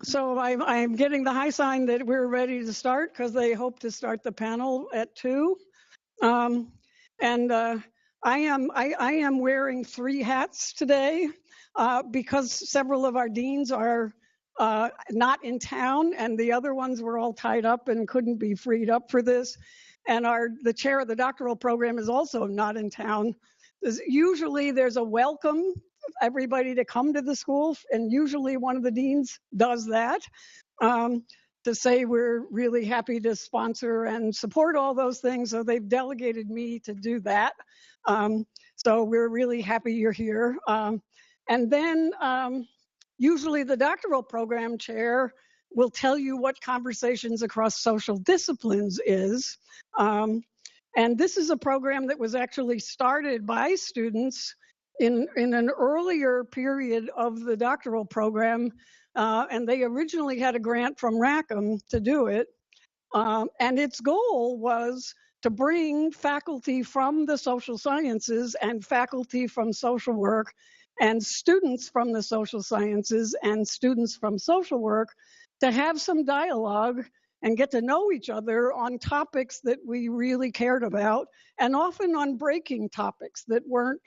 So I'm getting the high sign that we're ready to start because they hope to start the panel at 2. Um, and I am wearing 3 hats today because several of our deans are not in town, and the other ones were all tied up and couldn't be freed up for this. And the chair of the doctoral program is also not in town. Usually there's a welcome everybody to come to the school, and usually one of the deans does that to say we're really happy to sponsor and support all those things. So they've delegated me to do that. So we're really happy you're here. And then usually the doctoral program chair will tell you what Conversations Across Social Disciplines is. And this is a program that was actually started by students in an earlier period of the doctoral program, and they originally had a grant from Rackham to do it. And its goal was to bring faculty from the social sciences and faculty from social work and students from the social sciences and students from social work to have some dialogue and get to know each other on topics that we really cared about, and often on breaking topics that weren't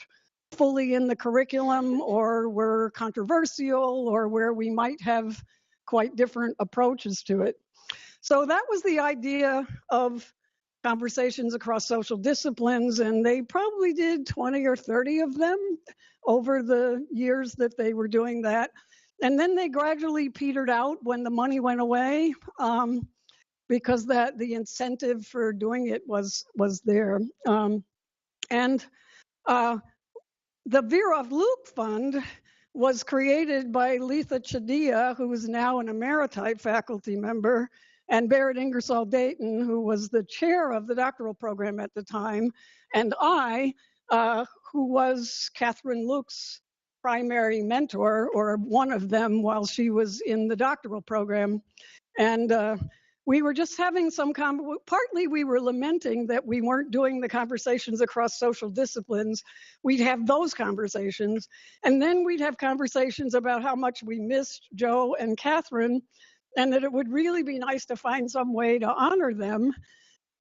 fully in the curriculum or were controversial or where we might have quite different approaches to it. So that was the idea of Conversations Across Social Disciplines, and they probably did 20 or 30 of them over the years that they were doing that. And then they gradually petered out when the money went away, because the incentive for doing it was there. And the Virov Luke Fund was created by Letha Chadia, who is now an emeritite faculty member, and Barrett Ingersoll Dayton, who was the chair of the doctoral program at the time, and I, who was Catherine Luke's primary mentor, or one of them, while she was in the doctoral program. And we were just having partly we were lamenting that we weren't doing the Conversations Across Social Disciplines. We'd have those conversations, and then we'd have conversations about how much we missed Joe and Catherine, and that it would really be nice to find some way to honor them.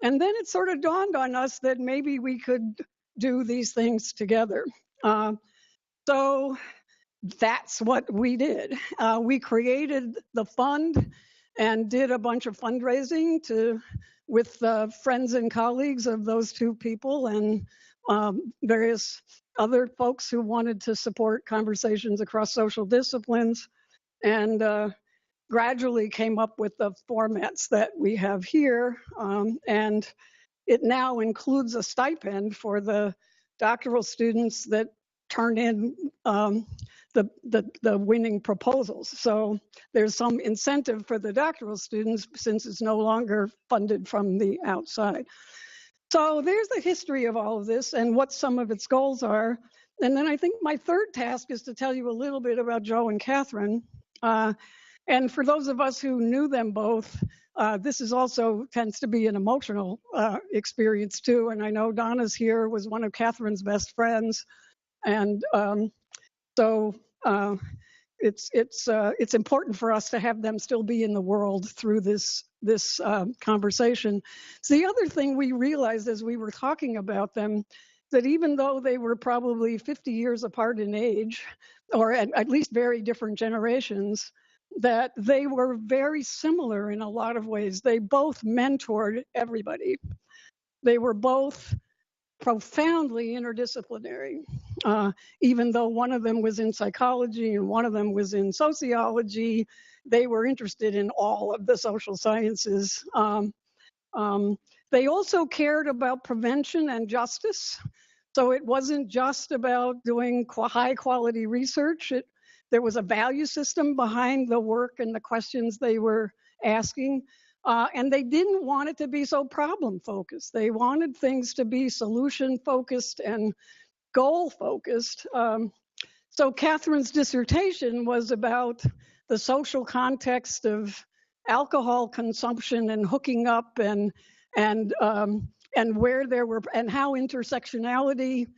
And then it sort of dawned on us that maybe we could do these things together. So that's what we did. We created the fund and did a bunch of fundraising with friends and colleagues of those 2 people and various other folks who wanted to support Conversations Across Social Disciplines, and gradually came up with the formats that we have here. And it now includes a stipend for the doctoral students that turn in the winning proposals. So there's some incentive for the doctoral students since it's no longer funded from the outside. So there's the history of all of this and what some of its goals are. And then I think my third task is to tell you a little bit about Joe and Catherine. And for those of us who knew them both, this is also tends to be an emotional experience too. And I know Donna's here, was one of Catherine's best friends. And so it's important for us to have them still be in the world through this conversation. So the other thing we realized as we were talking about them, that even though they were probably 50 years apart in age, or at least very different generations, that they were very similar in a lot of ways. They both mentored everybody. They were both profoundly interdisciplinary, even though one of them was in psychology and one of them was in sociology. They were interested in all of the social sciences. They also cared about prevention and justice. So it wasn't just about doing high quality research. There was a value system behind the work and the questions they were asking. And they didn't want it to be so problem focused. They wanted things to be solution focused and goal focused. So Catherine's dissertation was about the social context of alcohol consumption and hooking up, and where there were, and how intersectionality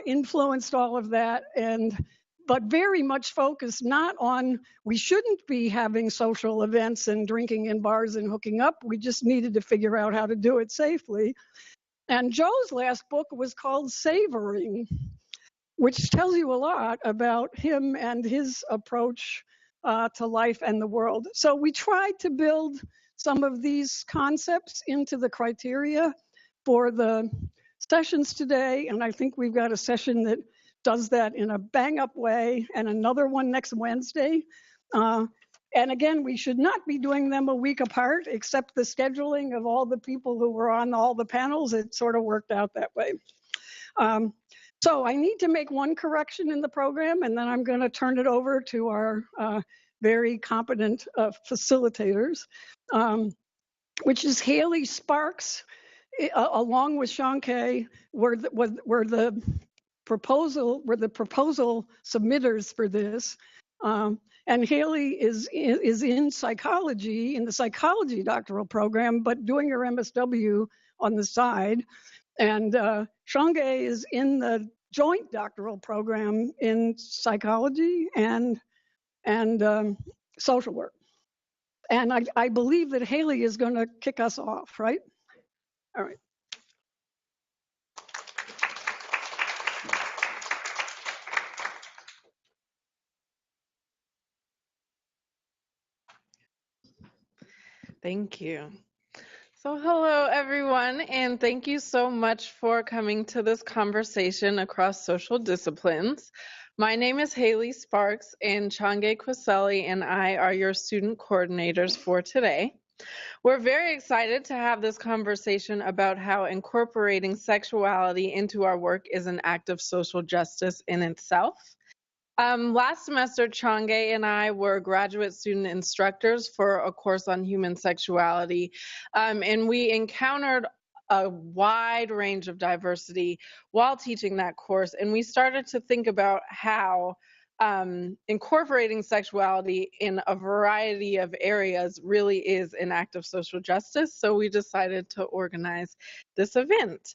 influenced all of that, and but very much focused not on, we shouldn't be having social events and drinking in bars and hooking up. We just needed to figure out how to do it safely. And Joe's last book was called Savoring, which tells you a lot about him and his approach to life and the world. So we tried to build some of these concepts into the criteria for the sessions today, and I think we've got a session that does that in a bang-up way, and another one next Wednesday. And again, we should not be doing them a week apart, except the scheduling of all the people who were on all the panels. It sort of worked out that way. So I need to make one correction in the program, and then I'm going to turn it over to our very competent facilitators, which is Haley Sparks, along with Sean Kay, were the proposal submitters for this. And Haley is in psychology, in the psychology doctoral program, but doing her MSW on the side. And Shangay is in the joint doctoral program in psychology and social work. And I believe that Haley is going to kick us off, right? All right. Thank you. So hello, everyone, and thank you so much for coming to this conversation across social disciplines. My name is Haley Sparks, and Change Kwaseli and I are your student coordinators for today. We're very excited to have this conversation about how incorporating sexuality into our work is an act of social justice in itself. Last semester, Change and I were graduate student instructors for a course on human sexuality, and we encountered a wide range of diversity while teaching that course, and we started to think about how incorporating sexuality in a variety of areas really is an act of social justice, so we decided to organize this event.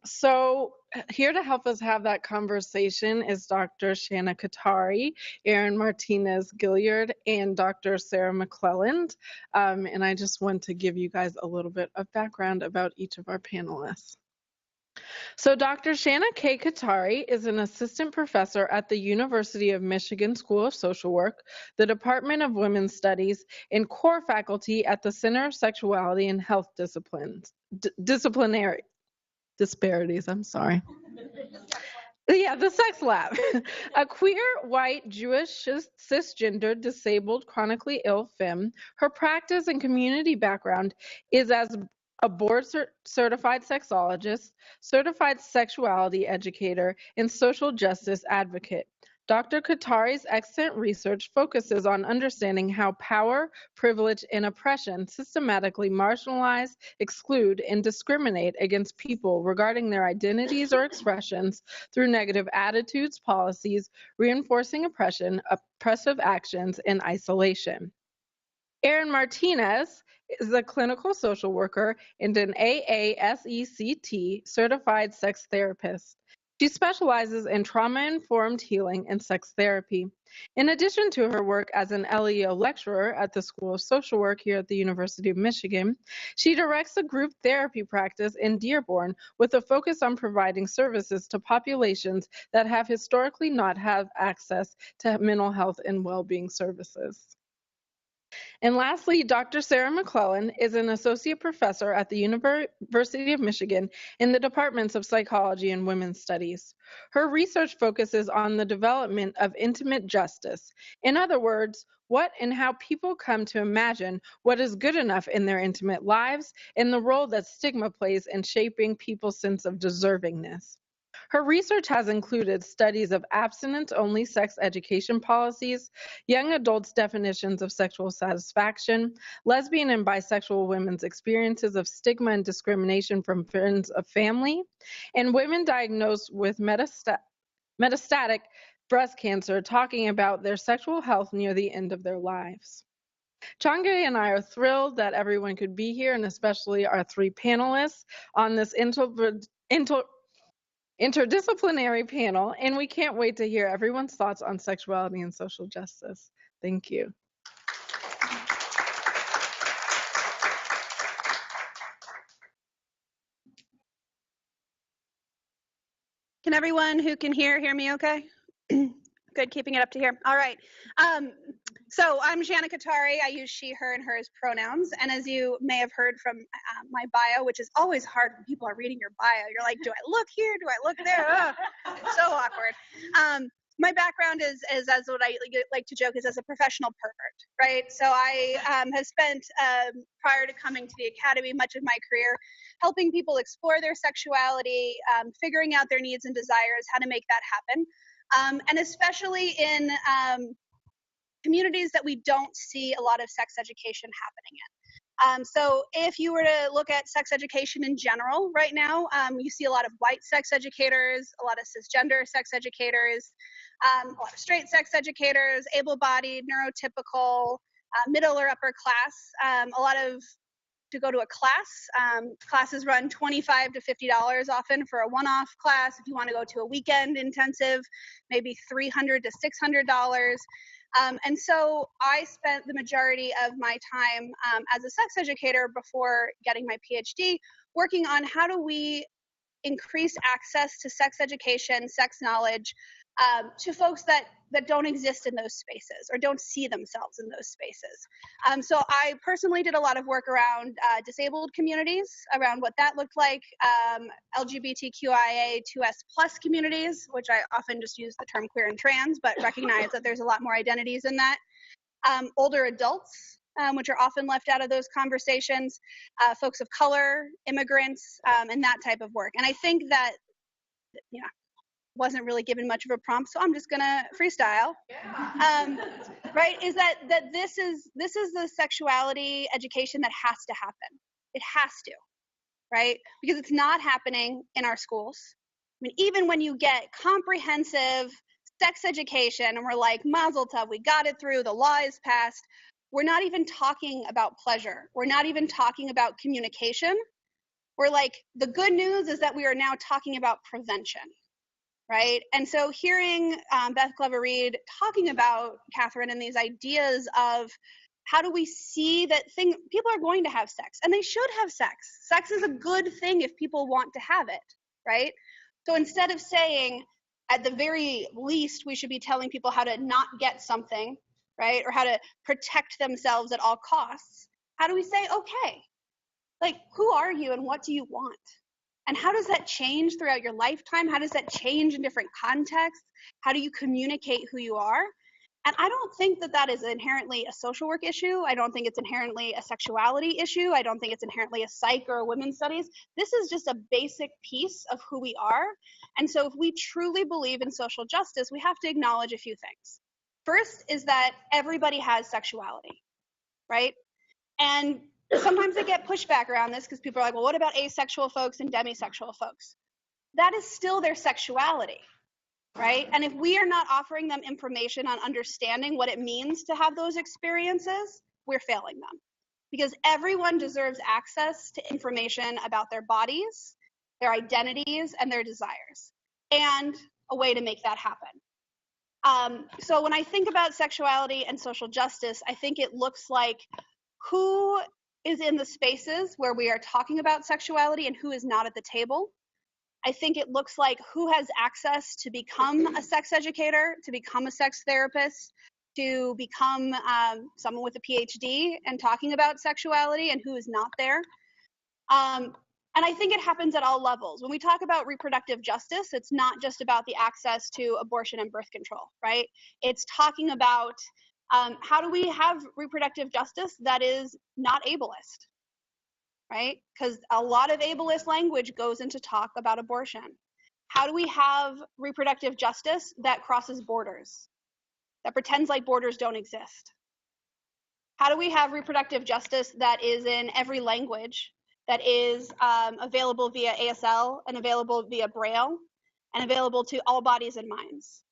So here to help us have that conversation is Dr. Shanna Katari, Erin Martinez-Gilliard, and Dr. Sarah McClelland. And I just want to give you guys a little bit of background about each of our panelists. So Dr. Shanna K. Katari is an assistant professor at the University of Michigan School of Social Work, the Department of Women's Studies, and core faculty at the Center of Sexuality and Health Disciplinary Disparities, I'm sorry. Yeah, the Sex Lab. A queer, white, Jewish, cisgender, disabled, chronically ill femme. Her practice and community background is as a board-certified sexologist, certified sexuality educator, and social justice advocate. Dr. Katari's excellent research focuses on understanding how power, privilege, and oppression systematically marginalize, exclude, and discriminate against people regarding their identities or expressions through negative attitudes, policies, reinforcing oppression, oppressive actions, and isolation. Erin Martinez is a clinical social worker and an AASECT certified sex therapist. She specializes in trauma-informed healing and sex therapy. In addition to her work as an LEO lecturer at the School of Social Work here at the University of Michigan, she directs a group therapy practice in Dearborn with a focus on providing services to populations that have historically not had access to mental health and well-being services. And lastly, Dr. Sarah McClelland is an associate professor at the University of Michigan in the departments of psychology and women's studies. Her research focuses on the development of intimate justice. In other words, what and how people come to imagine what is good enough in their intimate lives and the role that stigma plays in shaping people's sense of deservingness. Her research has included studies of abstinence-only sex education policies, young adults' definitions of sexual satisfaction, lesbian and bisexual women's experiences of stigma and discrimination from friends of family, and women diagnosed with metastatic breast cancer talking about their sexual health near the end of their lives. Change and I are thrilled that everyone could be here, and especially our three panelists on this interdisciplinary panel, and we can't wait to hear everyone's thoughts on sexuality and social justice. Thank you. Can everyone who can hear me okay? Good, keeping it up to here. All right. So I'm Jana Katari. I use she, her, and hers pronouns. And as you may have heard from my bio, which is always hard when people are reading your bio, you're like, do I look here? Do I look there? So awkward. My background is as what I like to joke is as a professional pervert, right? So I have spent, prior to coming to the Academy, much of my career helping people explore their sexuality, figuring out their needs and desires, how to make that happen. And especially in communities that we don't see a lot of sex education happening in. So if you were to look at sex education in general right now, you see a lot of white sex educators, a lot of cisgender sex educators, a lot of straight sex educators, able-bodied, neurotypical, middle or upper class, a lot of to go to a class. Classes run $25 to $50 often for a one-off class. If you want to go to a weekend intensive, maybe $300 to $600. And so I spent the majority of my time as a sex educator before getting my PhD working on how do we increase access to sex education, sex knowledge to folks that don't exist in those spaces or don't see themselves in those spaces. So I personally did a lot of work around disabled communities, around what that looked like, LGBTQIA2S+ communities, which I often just use the term queer and trans, but recognize that there's a lot more identities in that. Older adults, which are often left out of those conversations, folks of color, immigrants, and that type of work. And I think that, you know, wasn't really given much of a prompt, so I'm just gonna freestyle. Right? Is that this is the sexuality education that has to happen. It has to, right? Because it's not happening in our schools. I mean, even when you get comprehensive sex education and we're like, mazel tov, we got it through, the law is passed, we're not even talking about pleasure. We're not even talking about communication. We're like, the good news is that we are now talking about prevention. Right? And so hearing Beth Glover-Reed talking about Catherine and these ideas of how do we see that people are going to have sex and they should have sex. Sex is a good thing if people want to have it, right? So instead of saying at the very least we should be telling people how to not get something, right? Or how to protect themselves at all costs, how do we say, okay, like who are you and what do you want? And how does that change throughout your lifetime? How does that change in different contexts? How do you communicate who you are? And I don't think that that is inherently a social work issue. I don't think it's inherently a sexuality issue. I don't think it's inherently a psych or a women's studies. This is just a basic piece of who we are. And so if we truly believe in social justice, we have to acknowledge a few things. First is that everybody has sexuality, right? And sometimes I get pushback around this because people are like, well, what about asexual folks and demisexual folks? That is still their sexuality, right? And if we are not offering them information on understanding what it means to have those experiences, we're failing them. Because everyone deserves access to information about their bodies, their identities, and their desires, and a way to make that happen. So when I think about sexuality and social justice, I think it looks like who is in the spaces where we are talking about sexuality and who is not at the table. I think it looks like who has access to become a sex educator, to become a sex therapist, to become someone with a PhD and talking about sexuality, and who is not there. And I think it happens at all levels. When we talk about reproductive justice, it's not just about the access to abortion and birth control, right? It's talking about how do we have reproductive justice that is not ableist, right? Because a lot of ableist language goes into talk about abortion. How do we have reproductive justice that crosses borders, that pretends like borders don't exist? How do we have reproductive justice that is in every language, that is available via ASL and available via Braille and available to all bodies and minds?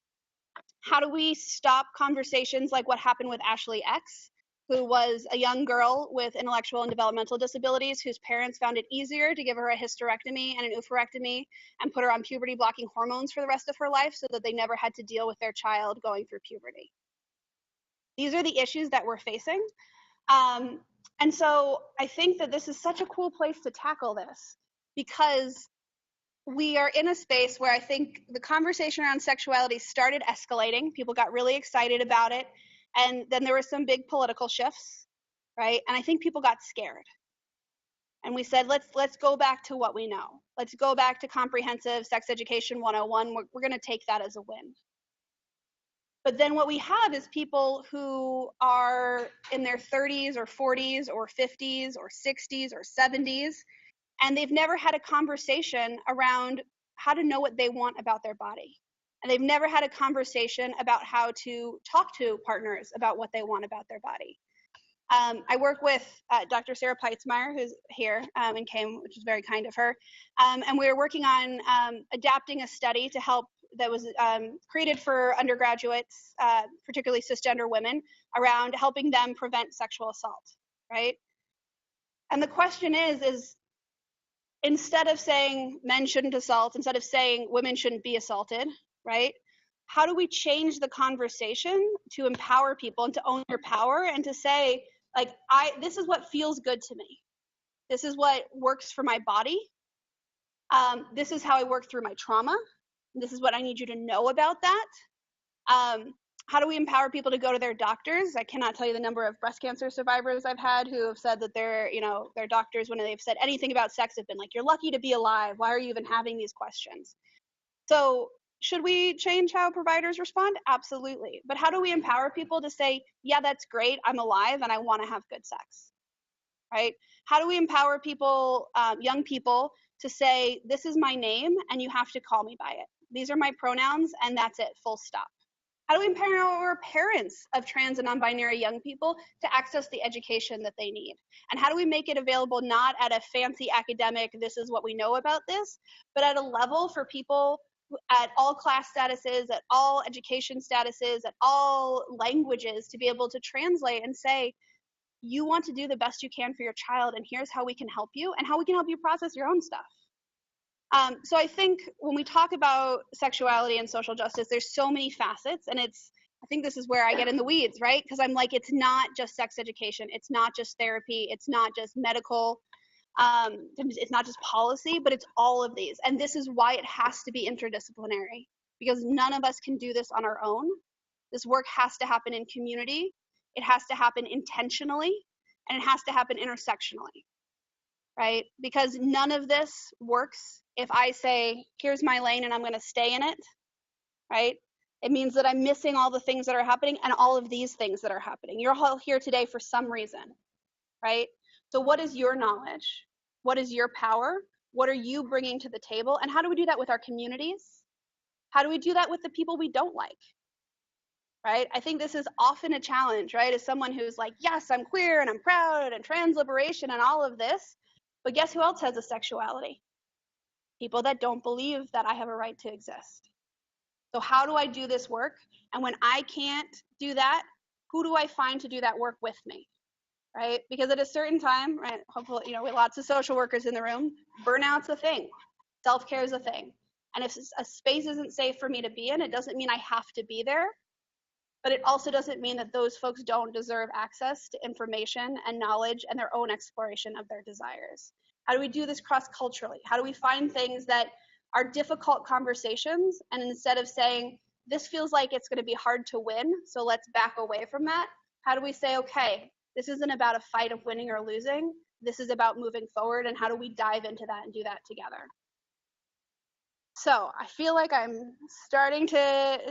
How do we stop conversations like what happened with Ashley X, who was a young girl with intellectual and developmental disabilities whose parents found it easier to give her a hysterectomy and an oophorectomy and put her on puberty blocking hormones for the rest of her life so that they never had to deal with their child going through puberty. These are the issues that we're facing. And so I think that this is such a cool place to tackle this, because we are in a space where I think the conversation around sexuality started escalating. People got really excited about it. And then there were some big political shifts, right? And I think people got scared. And we said, let's go back to what we know. Let's go back to comprehensive sex education 101. We're going to take that as a win. But then what we have is people who are in their 30s or 40s or 50s or 60s or 70s, and they've never had a conversation around how to know what they want about their body. And they've never had a conversation about how to talk to partners about what they want about their body. I work with Dr. Sarah Peitzmeyer, who's here and came, which is very kind of her. And we were working on adapting a study to help that was created for undergraduates, particularly cisgender women, around helping them prevent sexual assault, right? And the question is instead of saying men shouldn't assault, instead of saying women shouldn't be assaulted, right? How do we change the conversation to empower people and to own your power and to say, like, this is what feels good to me. This is what works for my body. This is how I work through my trauma. This is what I need you to know about that. How do we empower people to go to their doctors? I cannot tell you the number of breast cancer survivors I've had who have said that their doctors, when they've said anything about sex, have been like, you're lucky to be alive. Why are you even having these questions? So should we change how providers respond? Absolutely. But how do we empower people to say, yeah, that's great. I'm alive and I want to have good sex, right? How do we empower people, young people, to say, this is my name and you have to call me by it. These are my pronouns and that's it, full stop. How do we empower parents of trans and non-binary young people to access the education that they need? And how do we make it available not at a fancy academic, this is what we know about this, but at a level for people at all class statuses, at all education statuses, at all languages to be able to translate and say, you want to do the best you can for your child, and here's how we can help you and how we can help you process your own stuff. So I think when we talk about sexuality and social justice, there's so many facets, and I think this is where I get in the weeds, right? Because I'm like, it's not just sex education, it's not just therapy, it's not just medical, it's not just policy, but it's all of these. And this is why it has to be interdisciplinary, because none of us can do this on our own. This work has to happen in community, it has to happen intentionally, and it has to happen intersectionally. Right? Because none of this works if I say, here's my lane and I'm going to stay in it, right? It means that I'm missing all the things that are happening and all of these things that are happening. You're all here today for some reason, right? So what is your knowledge? What is your power? What are you bringing to the table? And how do we do that with our communities? How do we do that with the people we don't like? Right? I think this is often a challenge, right? As someone who's like, yes, I'm queer and I'm proud and trans liberation and all of this. But guess who else has a sexuality? People that don't believe that I have a right to exist. So how do I do this work? And when I can't do that, who do I find to do that work with me? Right? Because at a certain time, right, hopefully, we have lots of social workers in the room, burnout's a thing. Self-care is a thing. And if a space isn't safe for me to be in, it doesn't mean I have to be there. But it also doesn't mean that those folks don't deserve access to information and knowledge and their own exploration of their desires. How do we do this cross-culturally? How do we find things that are difficult conversations, and instead of saying, this feels like it's going to be hard to win, so let's back away from that, how do we say, okay, this isn't about a fight of winning or losing, this is about moving forward, and how do we dive into that and do that together? So I feel like I'm starting to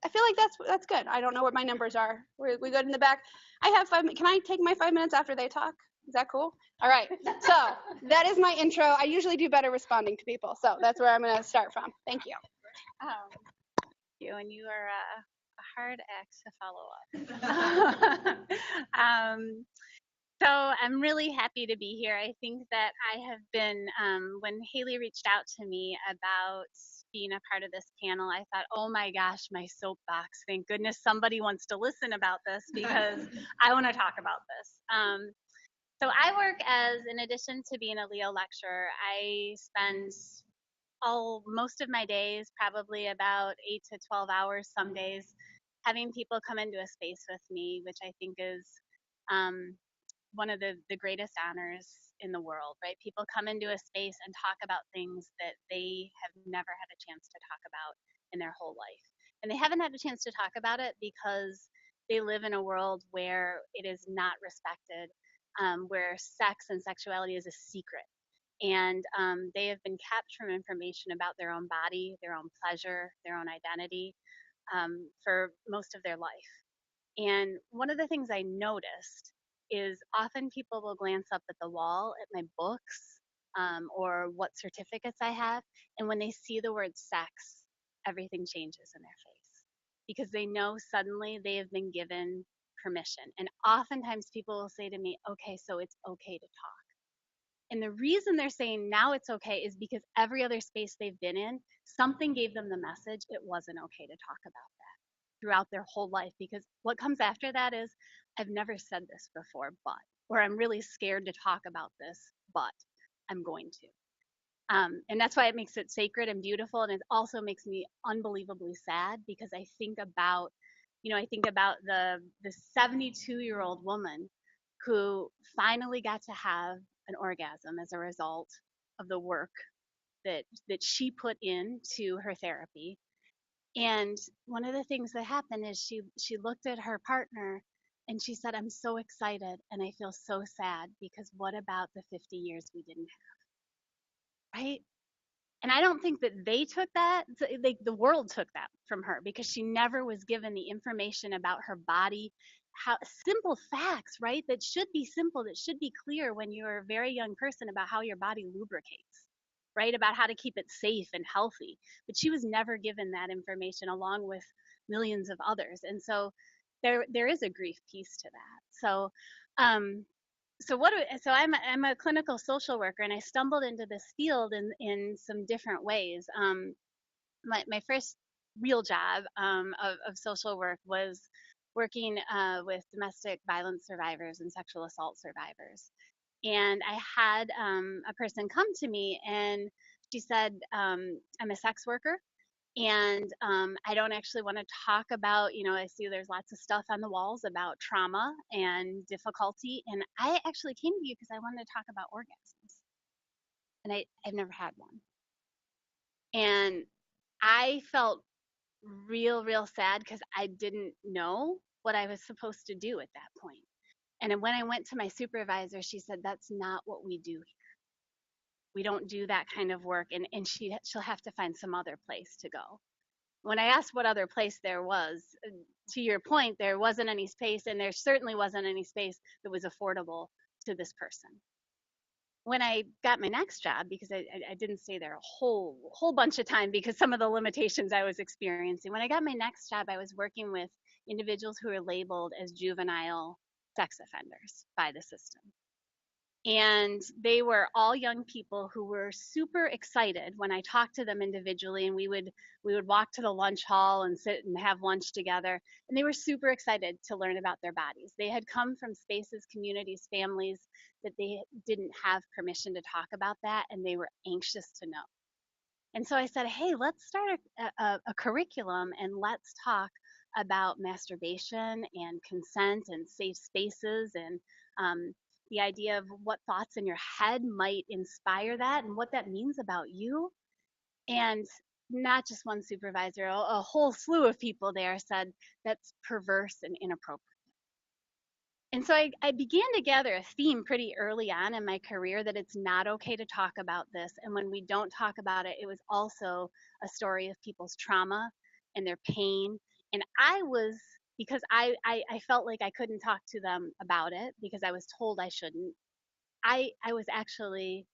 I feel like that's good. I don't know what my numbers are. We good in the back. I have 5 minutes. Can I take my 5 minutes after they talk? Is that cool? All right. So that is my intro. I usually do better responding to people. So that's where I'm going to start from. Thank you. And you are a hard act to follow up. So I'm really happy to be here. I think that I have been, when Haley reached out to me about being a part of this panel, I thought, oh my gosh, my soapbox. Thank goodness somebody wants to listen about this because I want to talk about this. So I work as, in addition to being a Leo lecturer, I spend most of my days, probably about 8 to 12 hours some days, having people come into a space with me, which I think is um, one of the greatest honors in the world, right? People come into a space and talk about things that they have never had a chance to talk about in their whole life. And they haven't had a chance to talk about it because they live in a world where it is not respected, where sex and sexuality is a secret. And they have been kept from information about their own body, their own pleasure, their own identity for most of their life. And one of the things I noticed is often people will glance up at the wall at my books or what certificates I have. And when they see the word sex, everything changes in their face because they know suddenly they have been given permission. And oftentimes people will say to me, okay, so it's okay to talk. And the reason they're saying now it's okay is because every other space they've been in, something gave them the message it wasn't okay to talk about throughout their whole life, because what comes after that is I've never said this before, but, or I'm really scared to talk about this, but I'm going to. And that's why it makes it sacred and beautiful. And it also makes me unbelievably sad because I think about, I think about the 72-year-old woman who finally got to have an orgasm as a result of the work that she put into her therapy. And one of the things that happened is she looked at her partner and she said, I'm so excited and I feel so sad because what about the 50 years we didn't have, right? And I don't think that they took that, like the world took that from her because she never was given the information about her body, how simple facts, right? That should be simple, that should be clear when you're a very young person about how your body lubricates, right? About how to keep it safe and healthy. But she was never given that information along with millions of others. And so there is a grief piece to that. Um, so I'm a clinical social worker and I stumbled into this field in some different ways. My first real job of social work was working with domestic violence survivors and sexual assault survivors. And I had a person come to me and she said, I'm a sex worker and I don't actually want to talk about, I see there's lots of stuff on the walls about trauma and difficulty. And I actually came to you because I wanted to talk about orgasms. And I've never had one. And I felt real sad because I didn't know what I was supposed to do at that point. And when I went to my supervisor, she said, that's not what we do. We don't do that kind of work. And she'll have to find some other place to go. When I asked what other place there was, to your point, there wasn't any space, and there certainly wasn't any space that was affordable to this person. When I got my next job, because I didn't stay there a whole bunch of time because some of the limitations I was experiencing. When I got my next job, I was working with individuals who were labeled as juvenile sex offenders by the system. And they were all young people who were super excited when I talked to them individually, and we would walk to the lunch hall and sit and have lunch together, and they were super excited to learn about their bodies. They had come from spaces, communities, families that they didn't have permission to talk about that, and they were anxious to know. And so I said, hey, let's start a curriculum and let's talk about masturbation and consent and safe spaces and the idea of what thoughts in your head might inspire that and what that means about you. And not just one supervisor, a whole slew of people there said that's perverse and inappropriate. And so I began to gather a theme pretty early on in my career that it's not okay to talk about this. And when we don't talk about it, it was also a story of people's trauma and their pain. And because I felt like I couldn't talk to them about it because I was told I shouldn't, I was actually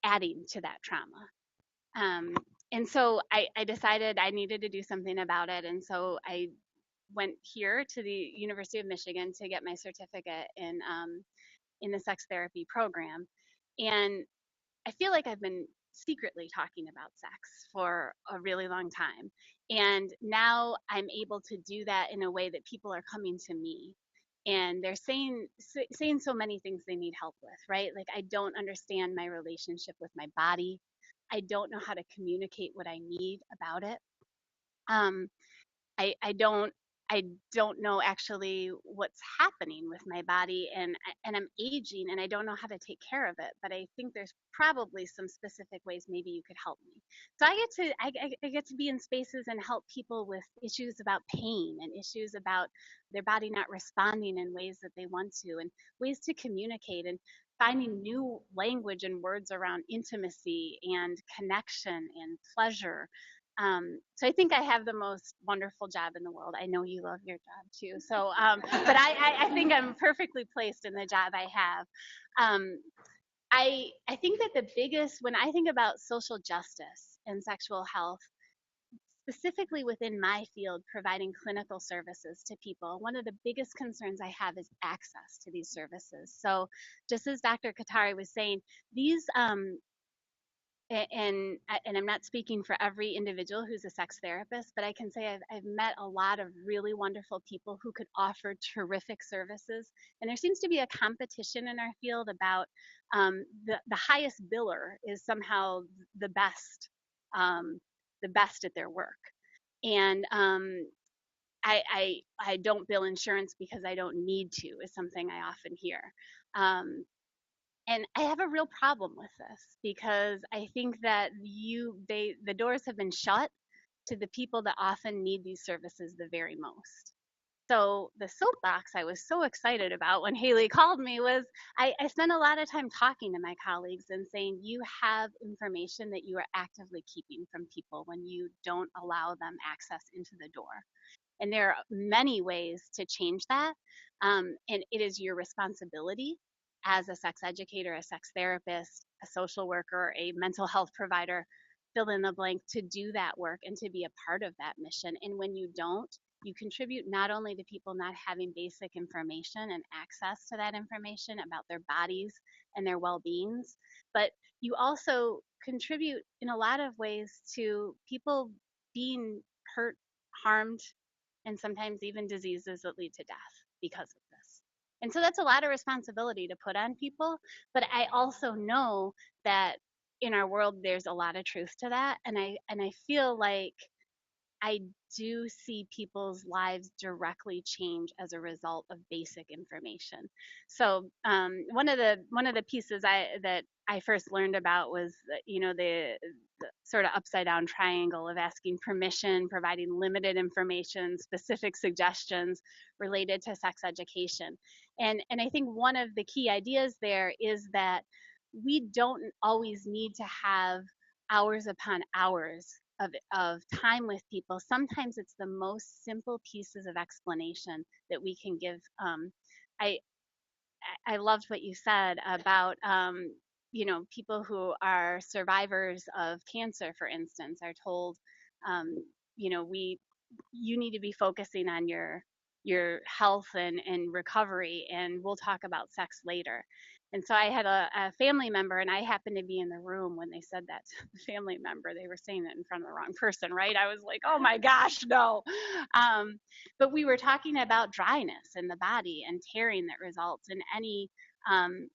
adding to that trauma. And so I decided I needed to do something about it. And so I went here to the University of Michigan to get my certificate in the sex therapy program, and I feel like I've been secretly talking about sex for a really long time. And now I'm able to do that in a way that people are coming to me and they're saying so many things they need help with, right? Like I don't understand my relationship with my body. I don't know how to communicate what I need about it. Um, I don't know actually what's happening with my body, and I'm aging and I don't know how to take care of it, but I think there's probably some specific ways maybe you could help me. So I get to be in spaces and help people with issues about pain and issues about their body not responding in ways that they want to, and ways to communicate, and finding new language and words around intimacy and connection and pleasure. So I think I have the most wonderful job in the world. I know you love your job too. So, but I think I'm perfectly placed in the job I have. I think that the biggest, when I think about social justice and sexual health, specifically within my field, providing clinical services to people, one of the biggest concerns I have is access to these services. So just as Dr. Katari was saying, these and I'm not speaking for every individual who's a sex therapist, but I can say I've met a lot of really wonderful people who could offer terrific services. And there seems to be a competition in our field about the highest biller is somehow the best, the best at their work. And I don't bill insurance because I don't need to, is something I often hear. Um, and I have a real problem with this because I think that the doors have been shut to the people that often need these services the very most. So the soapbox I was so excited about when Haley called me was I spent a lot of time talking to my colleagues and saying, you have information that you are actively keeping from people when you don't allow them access into the door. And there are many ways to change that. And it is your responsibility as a sex educator, a sex therapist, a social worker, a mental health provider, fill in the blank, to do that work and to be a part of that mission. And when you don't, you contribute not only to people not having basic information and access to that information about their bodies and their well beings, but you also contribute in a lot of ways to people being hurt, harmed, and sometimes even diseases that lead to death because of this. And so that's a lot of responsibility to put on people. But I also know that in our world, there's a lot of truth to that. And I feel like I do see people's lives directly change as a result of basic information. So one of the pieces that I first learned about was the sort of upside down triangle of asking permission, providing limited information, specific suggestions related to sex education, and I think one of the key ideas there is that we don't always need to have hours upon hours of time with people. Sometimes it's the most simple pieces of explanation that we can give. I I loved what you said about people who are survivors of cancer, for instance, are told we you need to be focusing on your health and recovery, and we'll talk about sex later. And so I had a family member, and I happened to be in the room when they said that to the family member. They were saying that in front of the wrong person, right? I was like, oh my gosh, no. But we were talking about dryness in the body and tearing that results in any um,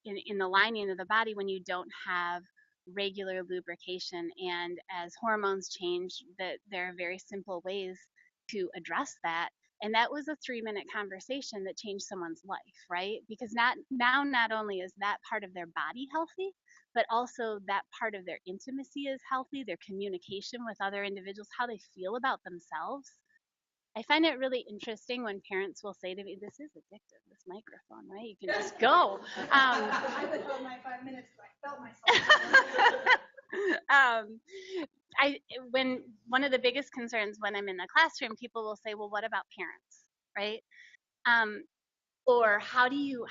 in the lining of the body when you don't have regular lubrication. And as hormones change, that there are very simple ways to address that. And that was a 3-minute conversation that changed someone's life, right? Because not only is that part of their body healthy, but also that part of their intimacy is healthy, their communication with other individuals, how they feel about themselves. I find it really interesting when parents will say to me, "This is addictive, this microphone, right? You can just go." I withheld my 5 minutes because I felt myself. um, when one of the biggest concerns when I'm in the classroom, people will say, "Well, what about parents?" Right? Um, or how do you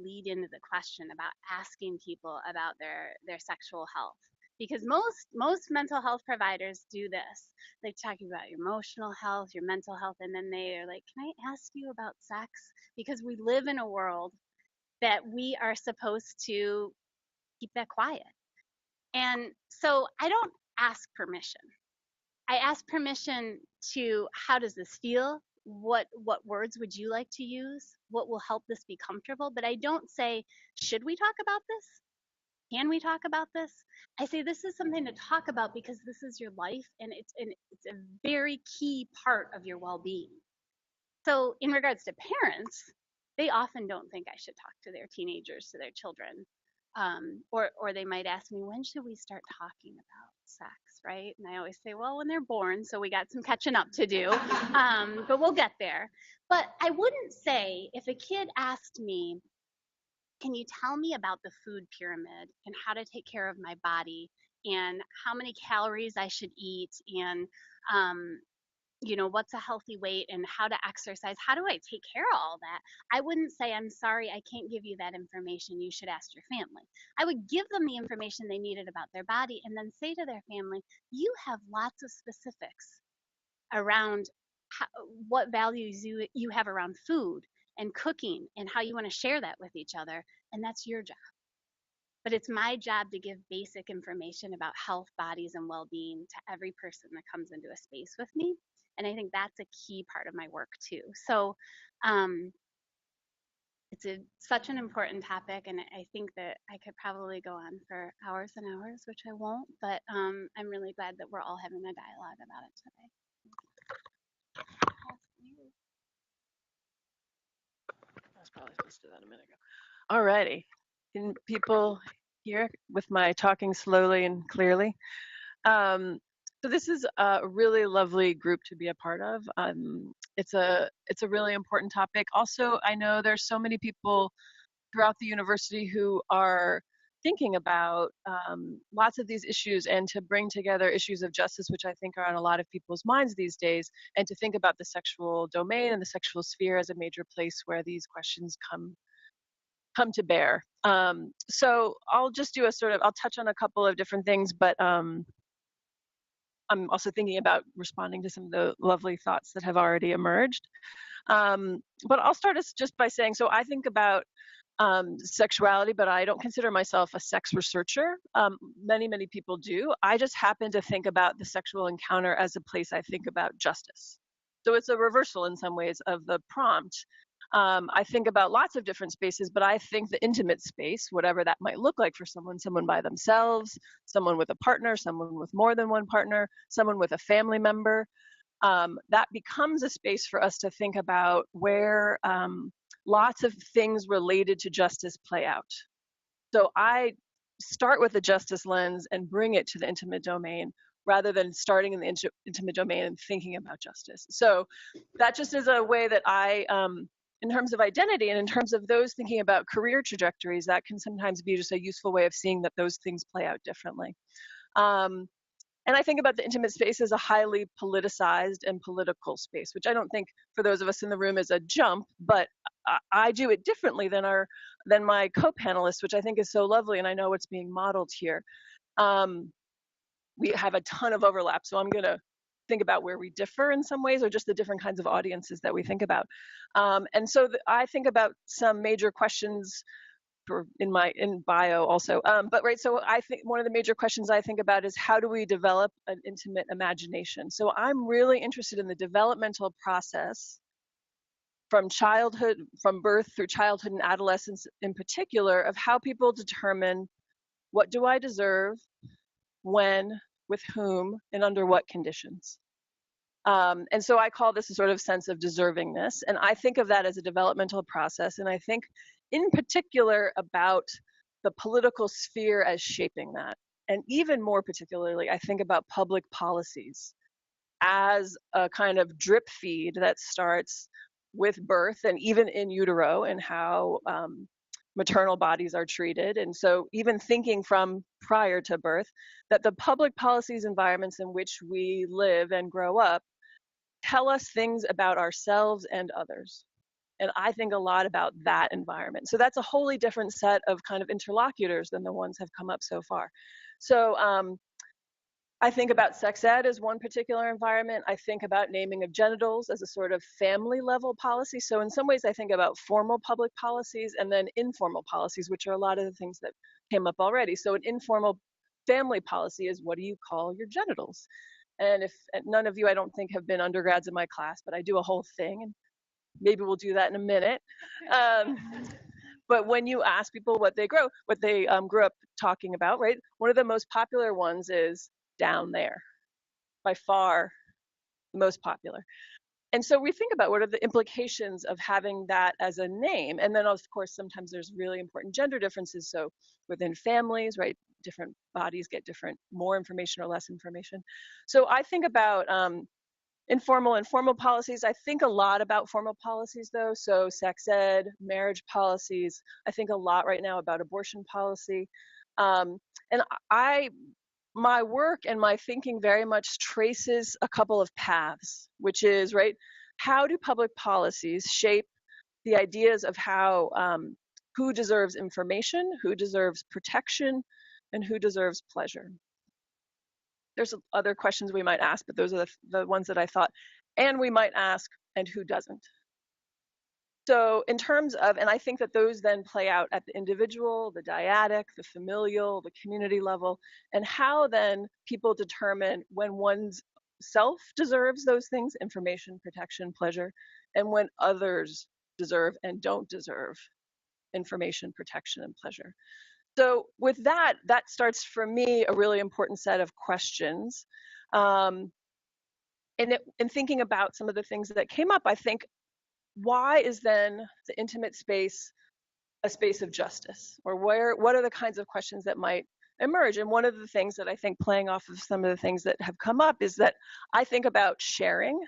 lead into the question about asking people about their sexual health? because most mental health providers do this. They talk about your emotional health, your mental health, and then they are like, can I ask you about sex? Because we live in a world that we are supposed to keep that quiet. And so I don't ask permission. I ask permission to, how does this feel? What words would you like to use? What will help this be comfortable? But I don't say, should we talk about this? Can we talk about this? I say this is something to talk about because this is your life and it's a very key part of your well-being. So in regards to parents, they often don't think I should talk to their teenagers, to their children. Or they might ask me, when should we start talking about sex, right? And I always say, well, when they're born, so we got some catching up to do, but we'll get there. But I wouldn't say, if a kid asked me, can you tell me about the food pyramid and how to take care of my body and how many calories I should eat and what's a healthy weight and how to exercise, how do I take care of all that? I wouldn't say, I'm sorry, I can't give you that information, you should ask your family. I would give them the information they needed about their body and then say to their family, you have lots of specifics around what values you have around food and cooking and how you want to share that with each other, and that's your job. But it's my job to give basic information about health, bodies, and well-being to every person that comes into a space with me. And I think that's a key part of my work too. So it's such an important topic, and I think that I could probably go on for hours and hours, which I won't, but I'm really glad that we're all having a dialogue about it today. I was probably supposed to do that a minute ago. All righty. Can people hear with my talking slowly and clearly? So this is a really lovely group to be a part of. It's a really important topic. Also, I know there's so many people throughout the university who are thinking about lots of these issues, and to bring together issues of justice, which I think are on a lot of people's minds these days, and to think about the sexual domain and the sexual sphere as a major place where these questions come to bear. So I'll just do I'll touch on a couple of different things, but I'm also thinking about responding to some of the lovely thoughts that have already emerged. But I'll start just by saying, so I think about sexuality, but I don't consider myself a sex researcher. Many people do. I just happen to think about the sexual encounter as a place I think about justice. So it's a reversal in some ways of the prompt. I think about lots of different spaces, but I think the intimate space, whatever that might look like for someone by themselves, someone with a partner, someone with more than one partner, someone with a family member, that becomes a space for us to think about where lots of things related to justice play out. So I start with the justice lens and bring it to the intimate domain, rather than starting in the intimate domain and thinking about justice. So that just is a way that I, in terms of identity and in terms of those thinking about career trajectories, that can sometimes be just a useful way of seeing that those things play out differently. And I think about the intimate space as a highly politicized and political space, which I don't think for those of us in the room is a jump, but I do it differently than my co-panelists, which I think is so lovely, and I know what's being modeled here. We have a ton of overlap, so I'm going to think about where we differ in some ways, or just the different kinds of audiences that we think about. And so I think about some major questions in bio also, but right, so I think one of the major questions I think about is, how do we develop an intimate imagination? So I'm really interested in the developmental process from birth through childhood and adolescence in particular, of how people determine, what do I deserve, when, with whom, and under what conditions. And so I call this a sort of sense of deservingness, and I think of that as a developmental process, and I think in particular about the political sphere as shaping that. And even more particularly, I think about public policies as a kind of drip feed that starts with birth, and even in utero, and how maternal bodies are treated. And so even thinking from prior to birth, that the public policies environments in which we live and grow up tell us things about ourselves and others. And I think a lot about that environment. So that's a wholly different set of kind of interlocutors than the ones have come up so far. So I think about sex ed as one particular environment. I think about naming of genitals as a sort of family level policy. So in some ways, I think about formal public policies and then informal policies, which are a lot of the things that came up already. So an informal family policy is, what do you call your genitals? And if none of you, I don't think, have been undergrads in my class, but I do a whole thing, and maybe we'll do that in a minute. But when you ask people what they grew up talking about, right? One of the most popular ones is down there, by far the most popular. And so we think about what are the implications of having that as a name. And then, of course, sometimes there's really important gender differences. So within families, right, different bodies get more information or less information. So I think about informal and formal policies. I think a lot about formal policies, though. So sex ed, marriage policies. I think a lot right now about abortion policy. And my work and my thinking very much traces a couple of paths, which is, right, how do public policies shape the ideas of how who deserves information, who deserves protection, and who deserves pleasure? There's other questions we might ask, but those are the ones that I thought. And we might ask, and who doesn't? So in terms of, and I think that those then play out at the individual, the dyadic, the familial, the community level, and how then people determine when one's self deserves those things, information, protection, pleasure, and when others deserve and don't deserve information, protection, and pleasure. So with that, that starts for me a really important set of questions. And thinking about some of the things that came up, I think, why is then the intimate space a space of justice? Or what are the kinds of questions that might emerge? And one of the things that I think, playing off of some of the things that have come up, is that I think about sharing.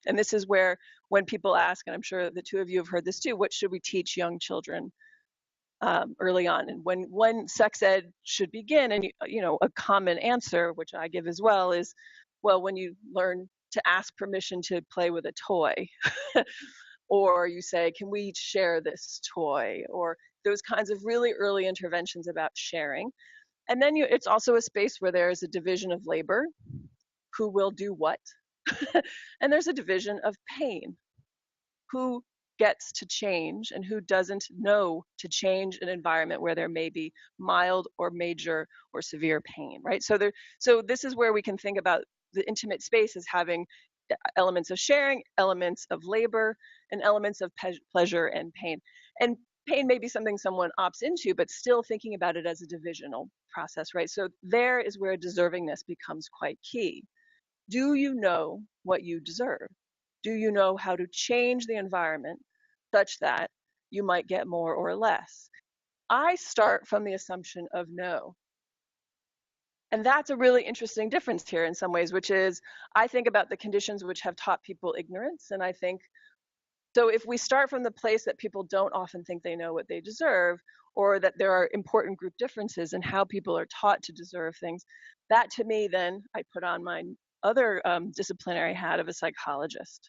And this is where, when people ask, and I'm sure the two of you have heard this too, what should we teach young children early on, and when sex ed should begin? And a common answer, which I give as well, is, well, when you learn to ask permission to play with a toy. Or you say, can we share this toy? Or those kinds of really early interventions about sharing. And then it's also a space where there is a division of labor, who will do what. And there's a division of pain, who gets to change and who doesn't know to change an environment where there may be mild or major or severe pain, right? So this is where we can think about the intimate space as having elements of sharing, elements of labor, and elements of pleasure and pain. And pain may be something someone opts into, but still thinking about it as a divisional process, right? So there is where deservingness becomes quite key. Do you know what you deserve? Do you know how to change the environment such that you might get more or less? I start from the assumption of no. And that's a really interesting difference here in some ways, which is, I think about the conditions which have taught people ignorance. And I think, so if we start from the place that people don't often think they know what they deserve, or that there are important group differences in how people are taught to deserve things, that to me, then I put on my other disciplinary hat of a psychologist.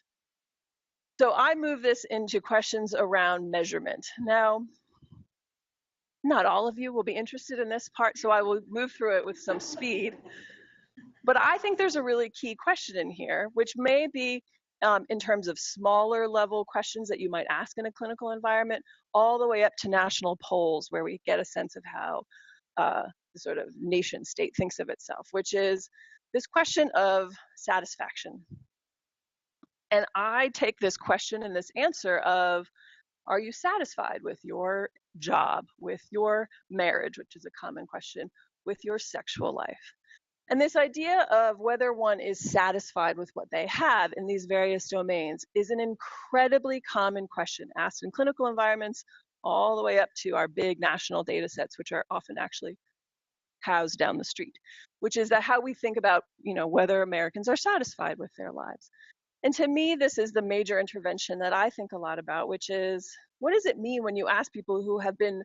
So I move this into questions around measurement. Now, not all of you will be interested in this part, so I will move through it with some speed. But I think there's a really key question in here, which may be in terms of smaller level questions that you might ask in a clinical environment, all the way up to national polls, where we get a sense of how the sort of nation state thinks of itself, which is this question of satisfaction. And I take this question and this answer of, are you satisfied with your job, with your marriage, which is a common question, with your sexual life? And this idea of whether one is satisfied with what they have in these various domains is an incredibly common question asked in clinical environments, all the way up to our big national data sets, which are often actually housed down the street, which is that how we think about, whether Americans are satisfied with their lives. And to me, this is the major intervention that I think a lot about, which is, what does it mean when you ask people who have been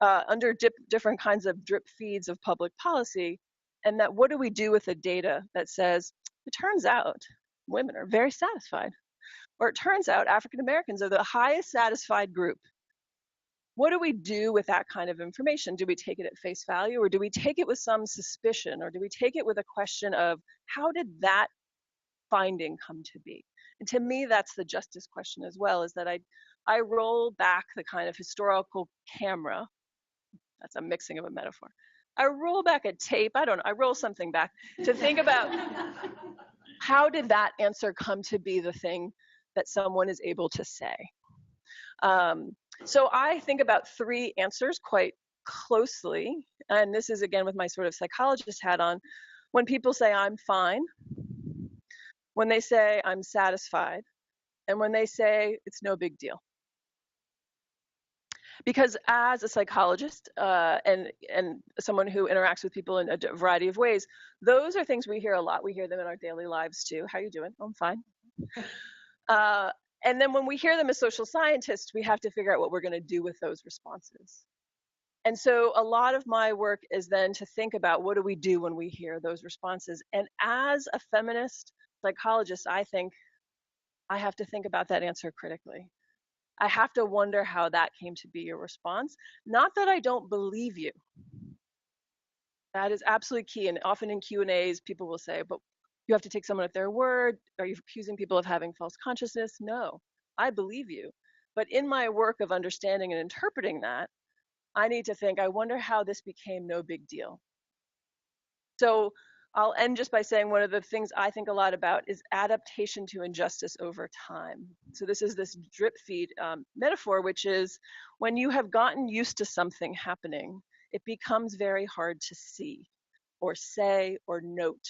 under different kinds of drip feeds of public policy, and that what do we do with the data that says, it turns out women are very satisfied or it turns out African Americans are the highest satisfied group. What do we do with that kind of information? Do we take it at face value, or do we take it with some suspicion, or do we take it with a question of how did that finding come to be? And to me, that's the justice question as well, is that I roll back the kind of historical camera. That's a mixing of a metaphor. I roll back a tape, I roll something back to think about how did that answer come to be the thing that someone is able to say. So I think about three answers quite closely, and this is again with my sort of psychologist hat on. When people say I'm fine, when they say I'm satisfied, and when they say it's no big deal. Because as a psychologist and someone who interacts with people in a variety of ways, those are things we hear a lot. We hear them in our daily lives too. How you doing? Oh, I'm fine. And then when we hear them as social scientists, we have to figure out what we're going to do with those responses. And so a lot of my work is then to think about what do we do when we hear those responses. And as a feminist psychologist, I think I have to think about that answer critically. I have to wonder how that came to be your response. Not that I don't believe you. That is absolutely key. And often in Q&As, people will say, but you have to take someone at their word. Are you accusing people of having false consciousness? No, I believe you. But in my work of understanding and interpreting that, I need to think, I wonder how this became no big deal. So I'll end just by saying one of the things I think a lot about is adaptation to injustice over time. So this is this drip feed metaphor, which is when you have gotten used to something happening, it becomes very hard to see or say or note.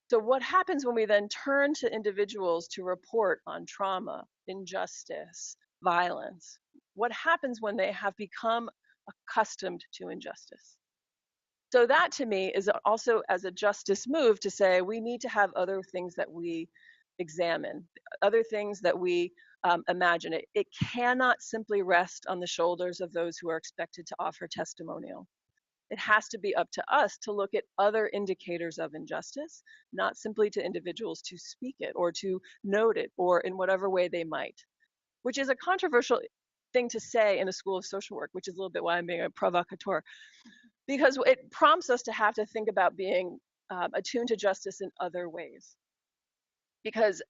So what happens when we then turn to individuals to report on trauma, injustice, violence? What happens when they have become accustomed to injustice? So that to me is also as a justice move to say we need to have other things that we examine, other things that we imagine. It cannot simply rest on the shoulders of those who are expected to offer testimonial. It has to be up to us to look at other indicators of injustice, not simply to individuals to speak it or to note it or in whatever way they might, which is a controversial thing to say in a school of social work, which is a little bit why I'm being a provocateur, because it prompts us to have to think about being attuned to justice in other ways. Because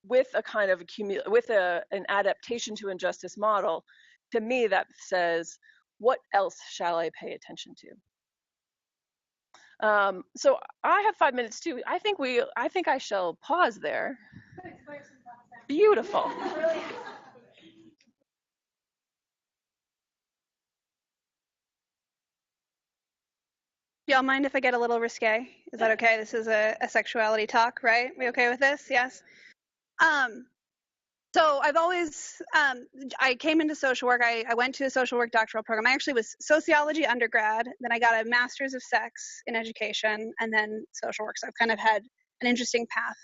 with a kind of an adaptation to injustice model, to me that says, what else shall I pay attention to? So I have 5 minutes too. I think I shall pause there. Beautiful. Y'all mind if I get a little risque? Is that okay? This is a sexuality talk, right? We okay with this? Yes. So I've always, I came into social work. I went to a social work doctoral program. I actually was sociology undergrad. Then I got a master's of sex in education and then social work. So I've kind of had an interesting path.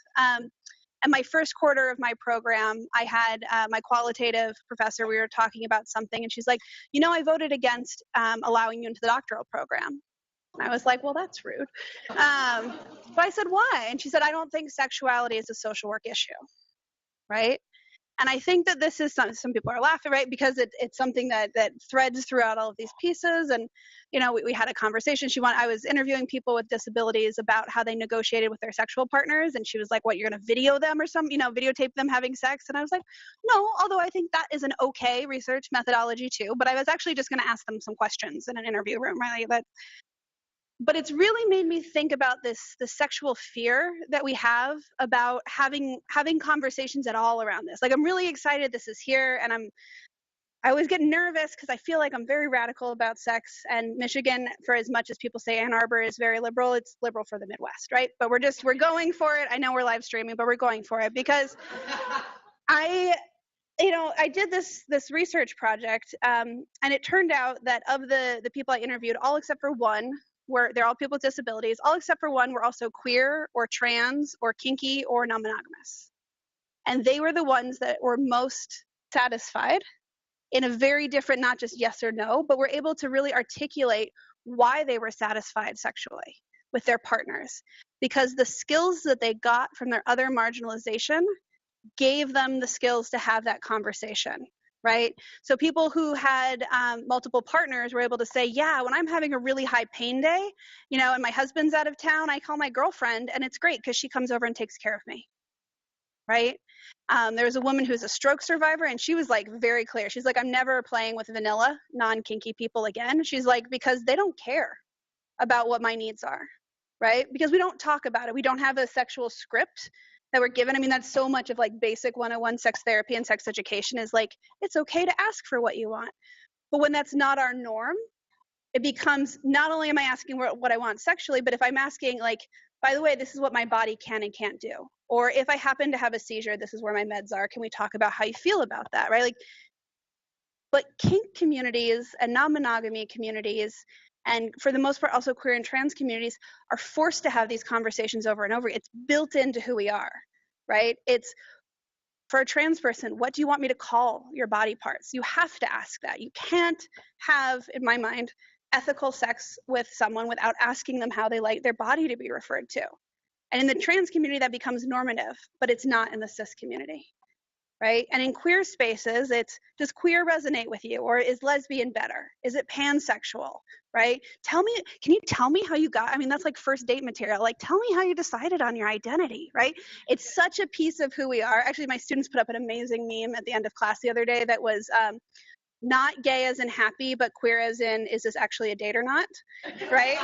And my first quarter of my program, I had my qualitative professor, we were talking about something and she's like, you know, I voted against allowing you into the doctoral program. And I was like, well, that's rude. But I said, why? And she said, I don't think sexuality is a social work issue, right? And I think that this is some people are laughing, right? Because it's something that threads throughout all of these pieces. And, you know, we had a conversation. I was interviewing people with disabilities about how they negotiated with their sexual partners. And she was like, what, you're going to video them or something, you know, videotape them having sex? And I was like, no, although I think that is an okay research methodology too. But I was actually just going to ask them some questions in an interview room, right? But it's really made me think about the sexual fear that we have about having conversations at all around this. Like, I'm really excited this is here, and I always get nervous because I feel like I'm very radical about sex. And Michigan, for as much as people say Ann Arbor is very liberal, it's liberal for the Midwest, right? But we're going for it. I know we're live streaming, but we're going for it because I did this research project, and it turned out that of the people I interviewed, all except for one, they're all people with disabilities, all except for one were also queer or trans or kinky or non-monogamous. And they were the ones that were most satisfied in a very different, not just yes or no, but were able to really articulate why they were satisfied sexually with their partners. Because the skills that they got from their other marginalization gave them the skills to have that conversation, right? So people who had multiple partners were able to say, yeah, when I'm having a really high pain day, you know, and my husband's out of town, I call my girlfriend, and it's great because she comes over and takes care of me, right? There was a woman who's a stroke survivor, and she was like very clear. She's like, I'm never playing with vanilla, non-kinky people again. She's like, because they don't care about what my needs are, right? Because we don't talk about it. We don't have a sexual script that we're given. I mean, that's so much of like basic 101 sex therapy and sex education is like, it's okay to ask for what you want. But when that's not our norm, it becomes not only am I asking what I want sexually, but if I'm asking like, by the way, this is what my body can and can't do. Or if I happen to have a seizure, this is where my meds are. Can we talk about how you feel about that, right? Like, but kink communities and non-monogamy communities, and for the most part also queer and trans communities, are forced to have these conversations over and over. It's built into who we are, right? It's for a trans person, what do you want me to call your body parts? You have to ask that. You can't have, in my mind, ethical sex with someone without asking them how they like their body to be referred to. And in the trans community, that becomes normative, but it's not in the cis community, right? And in queer spaces, it's, does queer resonate with you? Or is lesbian better? Is it pansexual, right? Tell me, can you tell me how you got, I mean, that's like first date material. Like, tell me how you decided on your identity, right? It's such a piece of who we are. Actually, my students put up an amazing meme at the end of class the other day that was not gay as in happy, but queer as in, is this actually a date or not, right?